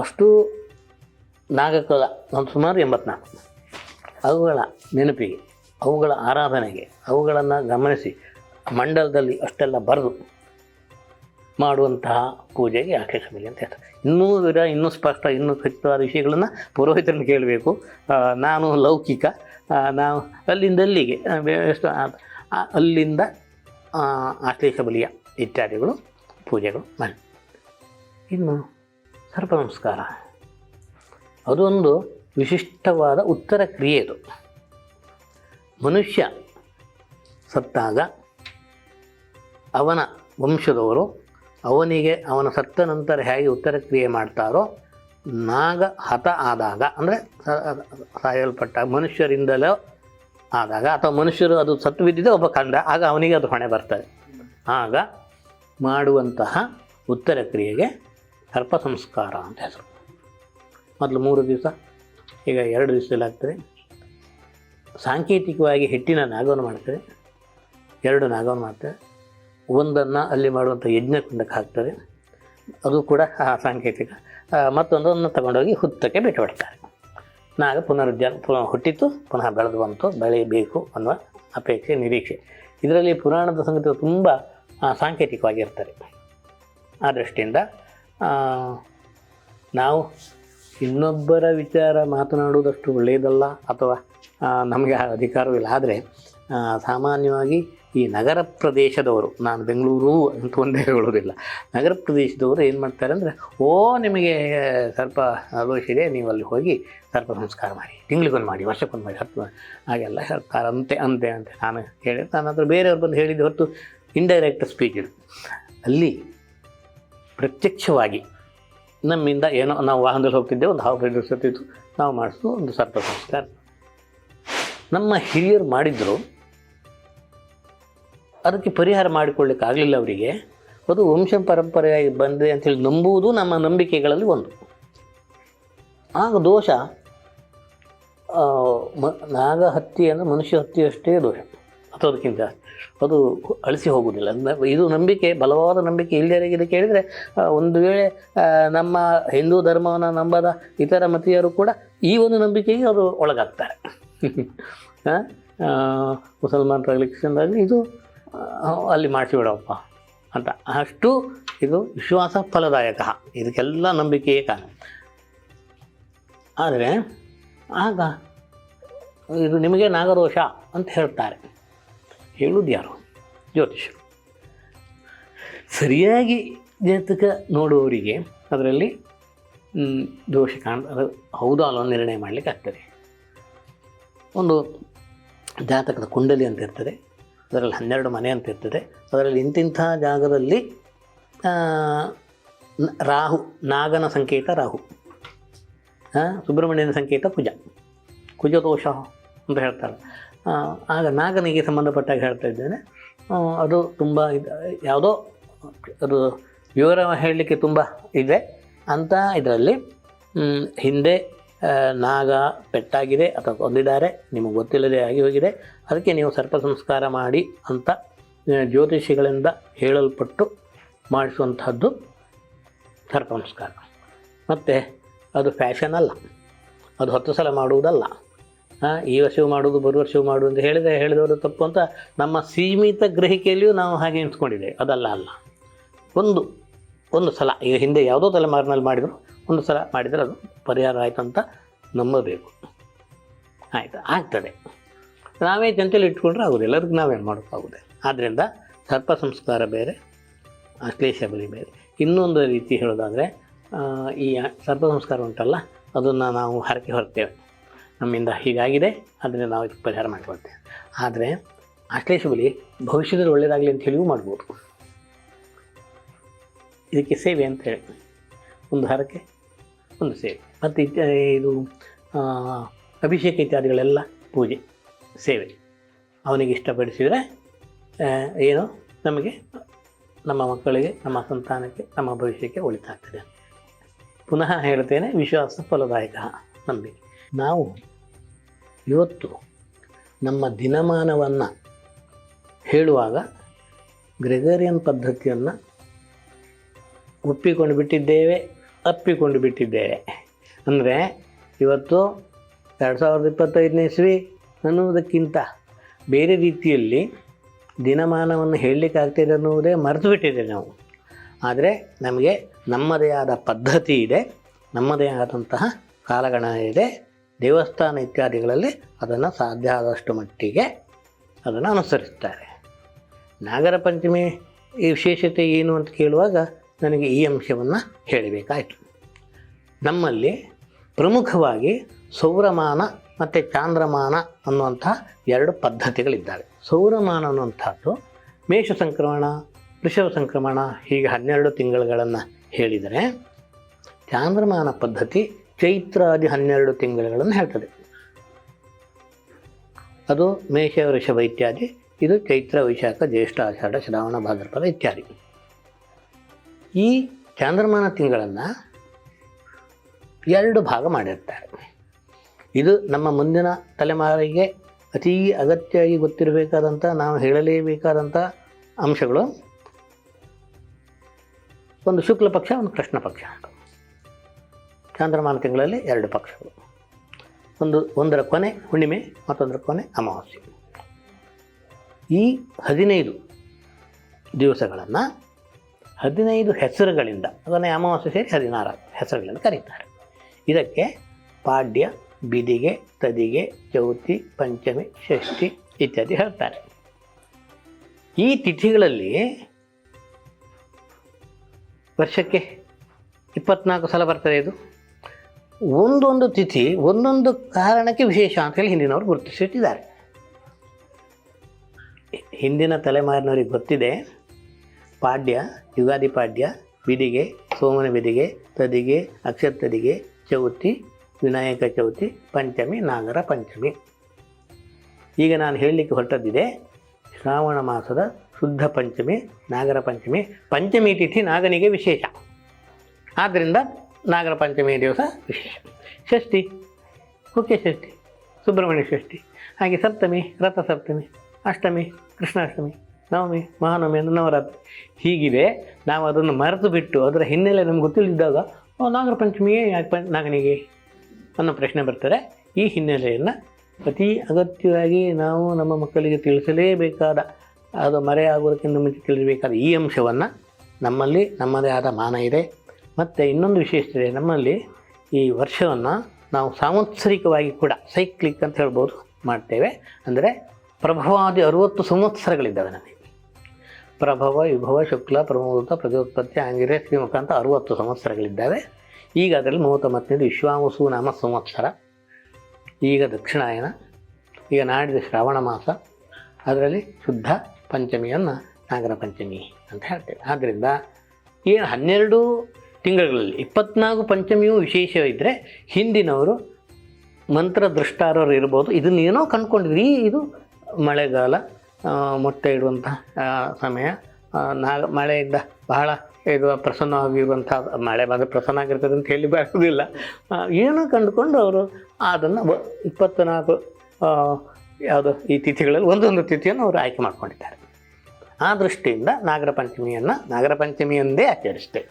ಅಷ್ಟು ನಾಗಕುಲ ಒಂದು ಸುಮಾರು 84 ಅವುಗಳ ನೆನಪಿಗೆ, ಅವುಗಳ ಆರಾಧನೆಗೆ, ಅವುಗಳನ್ನು ಗಮನಿಸಿ ಮಂಡಲದಲ್ಲಿ ಅಷ್ಟೆಲ್ಲ ಬರೆದು ಮಾಡುವಂತಹ ಪೂಜೆಗೆ ಆಶ್ಲೇಷ ಬಲಿ ಅಂತ ಹೇಳ್ತಾರೆ. ಇನ್ನೂ ಸ್ಪಷ್ಟ, ಇನ್ನೂ ಖಚಿತವಾದ ವಿಷಯಗಳನ್ನು ಪುರೋಹಿತರನ್ನು ಕೇಳಬೇಕು. ನಾನು ಲೌಕಿಕ, ನಾವು ಅಲ್ಲಿಂದಲ್ಲಿಗೆ ಎಷ್ಟು ಅಲ್ಲಿಂದ ಆಶ್ಲೇಷ ಬಲಿಯ ಇತ್ಯಾದಿಗಳು ಪೂಜೆಗಳು ಮಾಡಿ. ಇನ್ನು ಸರ್ಪ ನಮಸ್ಕಾರ ಅದೊಂದು ವಿಶಿಷ್ಟವಾದ ಉತ್ತರ ಕ್ರಿಯೆ ಇದು. ಮನುಷ್ಯ ಸತ್ತಾಗ ಅವನ ವಂಶದವರು ಅವನಿಗೆ ಅವನ ಸತ್ತ ನಂತರ ಹೇಗೆ ಉತ್ತರ ಕ್ರಿಯೆ ಮಾಡ್ತಾರೋ, ನಾಗ ಹತ ಆದಾಗ ಅಂದರೆ ಸಾಯಲ್ಪಟ್ಟ ಮನುಷ್ಯರಿಂದಲೋ ಆದಾಗ, ಅಥವಾ ಮನುಷ್ಯರು ಅದು ಸತ್ತು ಬಿದ್ದಿದೆ ಒಬ್ಬ ಕಂದ, ಆಗ ಅವನಿಗೆ ಅದು ಹೊಣೆ ಬರ್ತದೆ. ಆಗ ಮಾಡುವಂತಹ ಉತ್ತರ ಕ್ರಿಯೆಗೆ ಸರ್ಪ ಸಂಸ್ಕಾರ ಅಂತ ಹೆಸರು. ಮೊದಲು 3 ದಿವಸ, ಈಗ 2 ದಿವಸದಲ್ಲಿ ಆಗ್ತದೆ. ಸಾಂಕೇತಿಕವಾಗಿ ಹೆಚ್ಚಿನ ನಾಗವನ್ನು ಮಾಡ್ತಾರೆ, 2 ನಾಗವನ್ನು ಮಾಡ್ತಾರೆ. ಒಂದನ್ನು ಅಲ್ಲಿ ಮಾಡುವಂಥ ಯಜ್ಞಕುಂಡಕ್ಕೆ ಹಾಕ್ತಾರೆ, ಅದು ಕೂಡ ಸಾಂಕೇತಿಕ. ಮತ್ತೊಂದನ್ನು ತಗೊಂಡೋಗಿ ಹುತ್ತಕ್ಕೆ ಬಿಟ್ಟುಬಿಡ್ತಾರೆ. ನಾಗ ಪುನಃ ಹುಟ್ಟಿತು, ಪುನಃ ಬೆಳೆದು ಬಂತು, ಬೆಳೆಯಬೇಕು ಅನ್ನುವ ಅಪೇಕ್ಷೆ, ನಿರೀಕ್ಷೆ. ಇದರಲ್ಲಿ ಪುರಾಣದ ಸಂಗತಿಗಳು ತುಂಬ ಸಾಂಕೇತಿಕವಾಗಿರ್ತಾರೆ. ಆ ದೃಷ್ಟಿಯಿಂದ ನಾವು ಇನ್ನೊಬ್ಬರ ವಿಚಾರ ಮಾತನಾಡುವುದಷ್ಟು ಒಳ್ಳೆಯದಲ್ಲ, ಅಥವಾ ನಮಗೆ ಆ ಅಧಿಕಾರವಿಲ್ಲ. ಆದರೆ ಸಾಮಾನ್ಯವಾಗಿ ಈ ನಗರ ಪ್ರದೇಶದವರು, ನಾನು ಬೆಂಗಳೂರು ಅಂತ ಒಂದೇ ಹೇಳೋದಿಲ್ಲ, ನಗರ ಪ್ರದೇಶದವರು ಏನು ಮಾಡ್ತಾರೆ ಅಂದರೆ, ನಿಮಗೆ ಸರ್ಪ ದೋಷ ಇದೆ, ನೀವು ಅಲ್ಲಿ ಹೋಗಿ ಸರ್ಪ ಸಂಸ್ಕಾರ ಮಾಡಿ, ತಿಂಗಳಿಗೊಂದು ಮಾಡಿ, ವರ್ಷಕ್ಕೊಂದು ಮಾಡಿ, 10 ಹಾಗೆಲ್ಲ ಹೇಳ್ತಾರೆ. ಅಂತೆ ನಾನು ಹೇಳಿ, ನಾನು ಹತ್ರ ಬೇರೆಯವ್ರು ಬಂದು ಹೇಳಿದ್ದು ಹೊತ್ತು ಇಂಡೈರೆಕ್ಟ್ ಸ್ಪೀಚ್ ಇದು. ಅಲ್ಲಿ ಪ್ರತ್ಯಕ್ಷವಾಗಿ ನಮ್ಮಿಂದ ಏನೋ, ನಾವು ವಾಹನದಲ್ಲಿ ಹೋಗ್ತಿದ್ದೆ, ಒಂದು ಹಾವು ಪ್ರದರ್ಶಿಸ್ತಿತ್ತು, ನಾವು ಮಾಡಿಸು ಒಂದು ಸರ್ಪ ಸಂಸ್ಕಾರ. ನಮ್ಮ ಹಿರಿಯರು ಮಾಡಿದ್ರು, ಅದಕ್ಕೆ ಪರಿಹಾರ ಮಾಡಿಕೊಳ್ಳಿಕ್ಕೆ ಆಗಲಿಲ್ಲ ಅವರಿಗೆ. ಅದು ವಂಶ ಪರಂಪರೆಯಾಗಿ ಬಂದಿದೆ ಅಂಥೇಳಿ ನಂಬುವುದು ನಮ್ಮ ನಂಬಿಕೆಗಳಲ್ಲಿ ಒಂದು. ಆಗ ದೋಷ ನಾಗ ಹತ್ಯೆ ಅಂದರೆ ಮನುಷ್ಯ ಹತ್ಯೆಯಷ್ಟೇ ದೋಷ, ಅಥವಾ ಅದಕ್ಕಿಂತ ಅದು ಅಳಿಸಿ ಹೋಗುವುದಿಲ್ಲ. ಇದು ನಂಬಿಕೆ, ಬಲವಾದ ನಂಬಿಕೆ. ಇಲ್ಲಿಯವರೆಗೆ ಕೇಳಿದರೆ, ಒಂದು ವೇಳೆ ನಮ್ಮ ಹಿಂದೂ ಧರ್ಮವನ್ನು ನಂಬದ ಇತರ ಮತೀಯರು ಕೂಡ ಈ ಒಂದು ನಂಬಿಕೆಗೆ ಅವರು ಒಳಗಾಗ್ತಾರೆ. ಮುಸಲ್ಮಾನರಾಗಲಿ, ಕ್ರಿಶ್ಚಿಯನ್ರಾಗಲಿ, ಇದು ಅಲ್ಲಿ ಮಾಡಿಸಿಬಿಡಪ್ಪ ಅಂತ, ಅಷ್ಟು ಇದು ವಿಶ್ವಾಸ ಫಲದಾಯಕ. ಇದಕ್ಕೆಲ್ಲ ನಂಬಿಕೆಯೇ ಕಾರಣ. ಆದರೆ ಆಗ ಇದು ನಿಮಗೆ ನಾಗದೋಷ ಅಂತ ಹೇಳ್ತಾರೆ. ಹೇಳುವುದು ಯಾರು? ಜ್ಯೋತಿಷರು. ಸರಿಯಾಗಿ ಜಾತಕ ನೋಡುವವರಿಗೆ ಅದರಲ್ಲಿ ದೋಷ ಅದು ಹೌದಾ ಅಲ್ಲೋ ನಿರ್ಣಯ ಮಾಡಲಿಕ್ಕೆ ಆಗ್ತದೆ. ಒಂದು ಜಾತಕದ ಕುಂಡಲಿ ಅಂತ ಇರ್ತದೆ, ಅದರಲ್ಲಿ 12 ಮನೆ ಅಂತ ಇರ್ತದೆ. ಅದರಲ್ಲಿ ಇಂತಿಂಥ ಜಾಗದಲ್ಲಿ ರಾಹು, ನಾಗನ ಸಂಕೇತ ರಾಹು, ಸುಬ್ರಹ್ಮಣ್ಯನ ಸಂಕೇತ ಕುಜ ದೋಷ ಅಂತ ಹೇಳ್ತಾರೆ. ಆಗ ನಾಗನಿಗೆ ಸಂಬಂಧಪಟ್ಟಾಗ ಹೇಳ್ತಾ ಇದ್ದೇನೆ. ಅದು ತುಂಬ ಯಾವುದೋ ಅದು ವಿವರ ಹೇಳಲಿಕ್ಕೆ ತುಂಬ ಇದೆ ಅಂತ. ಇದರಲ್ಲಿ ಹಿಂದೆ ನಾಗ ಪೆಟ್ಟಾಗಿದೆ ಅಥವಾ ಕೊಂದಿದ್ದಾರೆ, ನಿಮಗೆ ಗೊತ್ತಿಲ್ಲದೆ ಆಗಿ ಹೋಗಿದೆ, ಅದಕ್ಕೆ ನೀವು ಸರ್ಪ ಸಂಸ್ಕಾರ ಮಾಡಿ ಅಂತ ಜ್ಯೋತಿಷಿಗಳಿಂದ ಹೇಳಲ್ಪಟ್ಟು ಮಾಡಿಸುವಂಥದ್ದು ಸರ್ಪ ಸಂಸ್ಕಾರ. ಮತ್ತು ಅದು ಫ್ಯಾಷನ್ ಅಲ್ಲ, ಅದು 10 ಸಲ ಮಾಡುವುದಲ್ಲ. ಈ ವರ್ಷವೂ ಮಾಡುವುದು, ಬರುವ ವರ್ಷವೂ ಮಾಡುವುದು ಅಂತ ಹೇಳಿದವರು ತಪ್ಪು ಅಂತ ನಮ್ಮ ಸೀಮಿತ ಗ್ರಹಿಕೆಯಲ್ಲಿಯೂ ನಾವು ಹಾಗೆ ನಿಂತ್ಕೊಂಡಿದ್ದೇವೆ. ಅದಲ್ಲ. ಒಂದು ಸಲ, ಈಗ ಹಿಂದೆ ಯಾವುದೋ ತಲೆಮಾರಿನಲ್ಲಿ ಮಾಡಿದರು, ಒಂದು ಸಲ ಮಾಡಿದರೆ ಅದು ಪರಿಹಾರ ಆಯಿತು ಅಂತ ನಂಬಬೇಕು. ಆಗ್ತದೆ. ನಾವೇ ಜನತೆಯಲ್ಲಿ ಇಟ್ಕೊಂಡ್ರೆ ಆಗೋದಿಲ್ಲ, ಅದಕ್ಕೆ ನಾವೇನು ಮಾಡೋಕ್ಕಾಗೋದಿಲ್ಲ. ಆದ್ದರಿಂದ ಸರ್ಪ ಸಂಸ್ಕಾರ ಬೇರೆ, ಆಶ್ಲೇಷ ಬಲಿ ಬೇರೆ. ಇನ್ನೊಂದು ರೀತಿ ಹೇಳೋದಾದರೆ, ಈ ಸರ್ಪ ಸಂಸ್ಕಾರ ಉಂಟಲ್ಲ, ಅದನ್ನು ನಾವು ಹರಕೆ ಹೊರ್ತೇವೆ, ನಮ್ಮಿಂದ ಹೀಗಾಗಿದೆ, ಅದನ್ನು ನಾವು ಇದಕ್ಕೆ ಪರಿಹಾರ ಮಾಡಿಕೊಳ್ತೇವೆ. ಆದರೆ ಆಶ್ಲೇಷ ಬಲಿ ಭವಿಷ್ಯದಲ್ಲಿ ಒಳ್ಳೆಯದಾಗಲಿ ಅಂತ ಹೇಳಿಯೂ ಮಾಡ್ಬೋದು. ಇದಕ್ಕೆ ಸೇವೆ ಅಂತೇಳಿ, ಒಂದು ಹರಕೆ, ಒಂದು ಸೇವೆ. ಮತ್ತು ಇದು ಅಭಿಷೇಕ ಇತ್ಯಾದಿಗಳೆಲ್ಲ ಪೂಜೆ, ಸೇವೆ. ಅವನಿಗೆ ಇಷ್ಟಪಡಿಸಿದರೆ ಏನು ನಮಗೆ, ನಮ್ಮ ಮಕ್ಕಳಿಗೆ, ನಮ್ಮ ಸಂತಾನಕ್ಕೆ, ನಮ್ಮ ಭವಿಷ್ಯಕ್ಕೆ ಒಳಿತಾಗ್ತದೆ. ಪುನಃ ಹೇಳ್ತೇನೆ, ವಿಶ್ವಾಸ ಫಲದಾಯಕ ನಂಬಿಕೆ. ನಾವು ಇವತ್ತು ನಮ್ಮ ದಿನಮಾನವನ್ನು ಹೇಳುವಾಗ ಗ್ರೆಗರಿಯನ್ ಪದ್ಧತಿಯನ್ನು ಒಪ್ಪಿಕೊಂಡು ಬಿಟ್ಟಿದ್ದೇವೆ, ಅಪ್ಪಿಕೊಂಡು ಬಿಟ್ಟಿದ್ದೇವೆ. ಅಂದರೆ ಇವತ್ತು 2025ನೇ ಇಸ್ವಿ ಅನ್ನುವುದಕ್ಕಿಂತ ಬೇರೆ ರೀತಿಯಲ್ಲಿ ದಿನಮಾನವನ್ನು ಹೇಳಲಿಕ್ಕೆ ಆಗ್ತಿದೆ ಅನ್ನುವುದೇ ಮರೆತು ಬಿಟ್ಟಿದ್ದೇವೆ ನಾವು. ಆದರೆ ನಮಗೆ ನಮ್ಮದೇ ಆದ ಪದ್ಧತಿ ಇದೆ, ನಮ್ಮದೇ ಆದಂತಹ ಕಾಲಗಣನೆ ಇದೆ. ದೇವಸ್ಥಾನ ಇತ್ಯಾದಿಗಳಲ್ಲಿ ಅದನ್ನು ಸಾಧ್ಯ ಆದಷ್ಟು ಮಟ್ಟಿಗೆ ಅದನ್ನು ಅನುಸರಿಸ್ತಾರೆ. ನಾಗರ ಪಂಚಮಿ ಈ ವಿಶೇಷತೆ ಏನು ಅಂತ ಕೇಳುವಾಗ ನನಗೆ ಈ ಅಂಶವನ್ನು ಹೇಳಬೇಕಾಯಿತು. ನಮ್ಮಲ್ಲಿ ಪ್ರಮುಖವಾಗಿ ಸೌರಮಾನ ಮತ್ತು ಚಾಂದ್ರಮಾನ ಅನ್ನುವಂಥ ಎರಡು ಪದ್ಧತಿಗಳಿದ್ದಾವೆ. ಸೌರಮಾನ ಅನ್ನುವಂಥದ್ದು ಮೇಷ ಸಂಕ್ರಮಣ, ವೃಷಭ ಸಂಕ್ರಮಣ ಹೀಗೆ 12 ತಿಂಗಳುಗಳನ್ನು ಹೇಳಿದರೆ, ಚಾಂದ್ರಮಾನ ಪದ್ಧತಿ ಚೈತ್ರಾದಿ 12 ತಿಂಗಳುಗಳನ್ನು ಹೇಳ್ತದೆ. ಅದು ಮೇಷ ವೃಷಭ ಇತ್ಯಾದಿ, ಇದು ಚೈತ್ರ ವೈಶಾಖ ಜ್ಯೇಷ್ಠ ಆಷಾಢ ಶ್ರಾವಣ ಭಾದ್ರಪದ ಇತ್ಯಾದಿ. ಈ ಚಾಂದ್ರಮಾನ ತಿಂಗಳನ್ನು 2 ಭಾಗ ಮಾಡಿರ್ತಾರೆ. ಇದು ನಮ್ಮ ಮುಂದಿನ ತಲೆಮಾರಿಗೆ ಅತೀ ಅಗತ್ಯವಾಗಿ ಗೊತ್ತಿರಬೇಕಾದಂಥ, ನಾವು ಹೇಳಲೇಬೇಕಾದಂಥ ಅಂಶಗಳು. ಒಂದು ಶುಕ್ಲ ಪಕ್ಷ, ಒಂದು ಕೃಷ್ಣ ಪಕ್ಷ ಅಂತ. ಚಾಂದ್ರಮಾನ ತಿಂಗಳಲ್ಲಿ 2 ಪಕ್ಷಗಳು, ಒಂದರ ಕೊನೆ ಹುಣ್ಣಿಮೆ, ಮತ್ತೊಂದರ ಕೊನೆ ಅಮಾವಾಸ್ಯೆ. ಈ 15 ದಿವಸಗಳನ್ನು 15 ಹೆಸರುಗಳಿಂದ, ಅದನ್ನೇ ಅಮಾವಾಸ್ಯೆ ಸೇರಿ 16 ಹೆಸರುಗಳಿಂದ ಕರೀತಾರೆ. ಇದಕ್ಕೆ ಪಾಡ್ಯ, ಬಿದಿಗೆ, ತದಿಗೆ, ಚೌತಿ, ಪಂಚಮಿ, ಷಷ್ಠಿ ಇತ್ಯಾದಿ ಹೇಳ್ತಾರೆ. ಈ ತಿಥಿಗಳಲ್ಲಿ ವರ್ಷಕ್ಕೆ 24 ಸಲ ಬರ್ತದೆ. ಇದು ಒಂದೊಂದು ತಿಥಿ ಒಂದೊಂದು ಕಾರಣಕ್ಕೆ ವಿಶೇಷ ಅಂತೇಳಿ ಹಿಂದಿನವರು ಗುರುತಿಸಿಟ್ಟಿದ್ದಾರೆ. ಹಿಂದಿನ ತಲೆಮಾರಿನವ್ರಿಗೆ ಗೊತ್ತಿದೆ, ಪಾಡ್ಯ, ಯುಗಾದಿ ಪಾಡ್ಯ, ಬಿದಿಗೆ, ಸೋಮನ ಬಿದಿಗೆ, ತದಿಗೆ, ಅಕ್ಷರ ತದಿಗೆ, ಚೌತಿ, ವಿನಾಯಕ ಚೌತಿ, ಪಂಚಮಿ, ನಾಗರ ಪಂಚಮಿ. ಈಗ ನಾನು ಹೇಳಲಿಕ್ಕೆ ಹೊರಟದ್ದಿದೆ ಶ್ರಾವಣ ಮಾಸದ ಶುದ್ಧ ಪಂಚಮಿ, ನಾಗರ ಪಂಚಮಿ. ಪಂಚಮಿ ತಿಥಿ ನಾಗನಿಗೆ ವಿಶೇಷ, ಆದ್ದರಿಂದ ನಾಗರ ಪಂಚಮಿ ದಿವಸ ವಿಶೇಷ. ಷಷ್ಠಿ, ಮುಖ್ಯ ಷಷ್ಠಿ, ಸುಬ್ರಹ್ಮಣ್ಯ ಷಷ್ಠಿ. ಹಾಗೆ ಸಪ್ತಮಿ, ರಥ ಸಪ್ತಮಿ, ಅಷ್ಟಮಿ, ಕೃಷ್ಣಾಷ್ಟಮಿ, ನವಮಿ, ಮಹಾನವಮಿ ಅಂದರೆ ನವರಾತ್ರಿ. ಹೀಗಿದೆ. ನಾವು ಅದನ್ನು ಮರೆತು ಬಿಟ್ಟು ಅದರ ಹಿನ್ನೆಲೆ ನಮ್ಗೆ ಗೊತ್ತಿಲ್ಲದಿದ್ದಾಗ ನಾಗರ ಪಂಚಮಿಯೇ ಯಾಕೆ ನಾಗನಿಗೆ ಅನ್ನೋ ಪ್ರಶ್ನೆ ಬರ್ತಾರೆ. ಈ ಹಿನ್ನೆಲೆಯನ್ನು ಅತಿ ಅಗತ್ಯವಾಗಿ ನಾವು ನಮ್ಮ ಮಕ್ಕಳಿಗೆ ತಿಳಿಸಲೇಬೇಕಾದ, ಅದು ಮರೆಯಾಗೋದಕ್ಕಿಂತ ಮುಂಚೆ ತಿಳಿಸಬೇಕಾದ ಈ ಅಂಶವನ್ನು ನಮ್ಮಲ್ಲಿ ನಮ್ಮದೇ ಆದ ಮಾನ ಇದೆ. ಮತ್ತು ಇನ್ನೊಂದು ವಿಶೇಷತೆ, ನಮ್ಮಲ್ಲಿ ಈ ವರ್ಷವನ್ನು ನಾವು ಸಾಂವತ್ಸರಿಕವಾಗಿ ಕೂಡ ಸೈಕ್ಲಿಕ್ ಅಂತ ಹೇಳ್ಬೋದು ಮಾಡ್ತೇವೆ. ಅಂದರೆ ಪ್ರಭವಾದಿ 60 ಸಂವತ್ಸರಗಳಿದ್ದಾವೆ ನಮಗೆ. ಪ್ರಭವ, ವಿಭವ, ಶುಕ್ಲ, ಪ್ರಮೋದ, ಪ್ರಜೋತ್ಪತ್ತಿ, ಆಂಗಿರೇ, ಶ್ರೀಮುಖ ಅಂತ 60 ಸಂವತ್ಸರಗಳಿದ್ದಾವೆ. ಈಗ ಅದರಲ್ಲಿ 39 ವಿಶ್ವಾವಸು ನಾಮ ಸಂವತ್ಸರ, ಈಗ ದಕ್ಷಿಣಾಯನ, ಈಗ ನಾಡಿದ ಶ್ರಾವಣ ಮಾಸ, ಅದರಲ್ಲಿ ಶುದ್ಧ ಪಂಚಮಿಯನ್ನು ನಾಗರ ಪಂಚಮಿ ಅಂತ ಹೇಳ್ತೇವೆ. ಆದ್ದರಿಂದ ಏನು 12 ತಿಂಗಳುಗಳಲ್ಲಿ 24 ಪಂಚಮಿಯೂ ವಿಶೇಷವಿದ್ದರೆ ಹಿಂದಿನವರು ಮಂತ್ರದೃಷ್ಟಾರರು ಇರ್ಬೋದು, ಇದನ್ನೇನೋ ಕಂಡುಕೊಂಡಿದ್ರಿ. ಇದು ಮಳೆಗಾಲ, ಮೊಟ್ಟೆ ಇಡುವಂಥ ಸಮಯ, ಮಳೆಯಿಂದ ಬಹಳ ಇದು ಪ್ರಸನ್ನವಾಗಿರುವಂಥ, ಮಳೆ ಬಂದರೆ ಪ್ರಸನ್ನ ಆಗಿರ್ತದೆ ಅಂತ ಹೇಳಿ ಬರೋದಿಲ್ಲ, ಏನೋ ಕಂಡುಕೊಂಡು ಅವರು ಅದನ್ನು 24 ಯಾವುದು ಈ ತಿಥಿಗಳಲ್ಲಿ ಒಂದೊಂದು ತಿಥಿಯನ್ನು ಅವರು ಆಯ್ಕೆ ಮಾಡ್ಕೊಂಡಿದ್ದಾರೆ. ಆ ದೃಷ್ಟಿಯಿಂದ ನಾಗರ ಪಂಚಮಿಯನ್ನು ನಾಗರ ಪಂಚಮಿ ಎಂದೇ ಆಚರಿಸ್ತೇವೆ.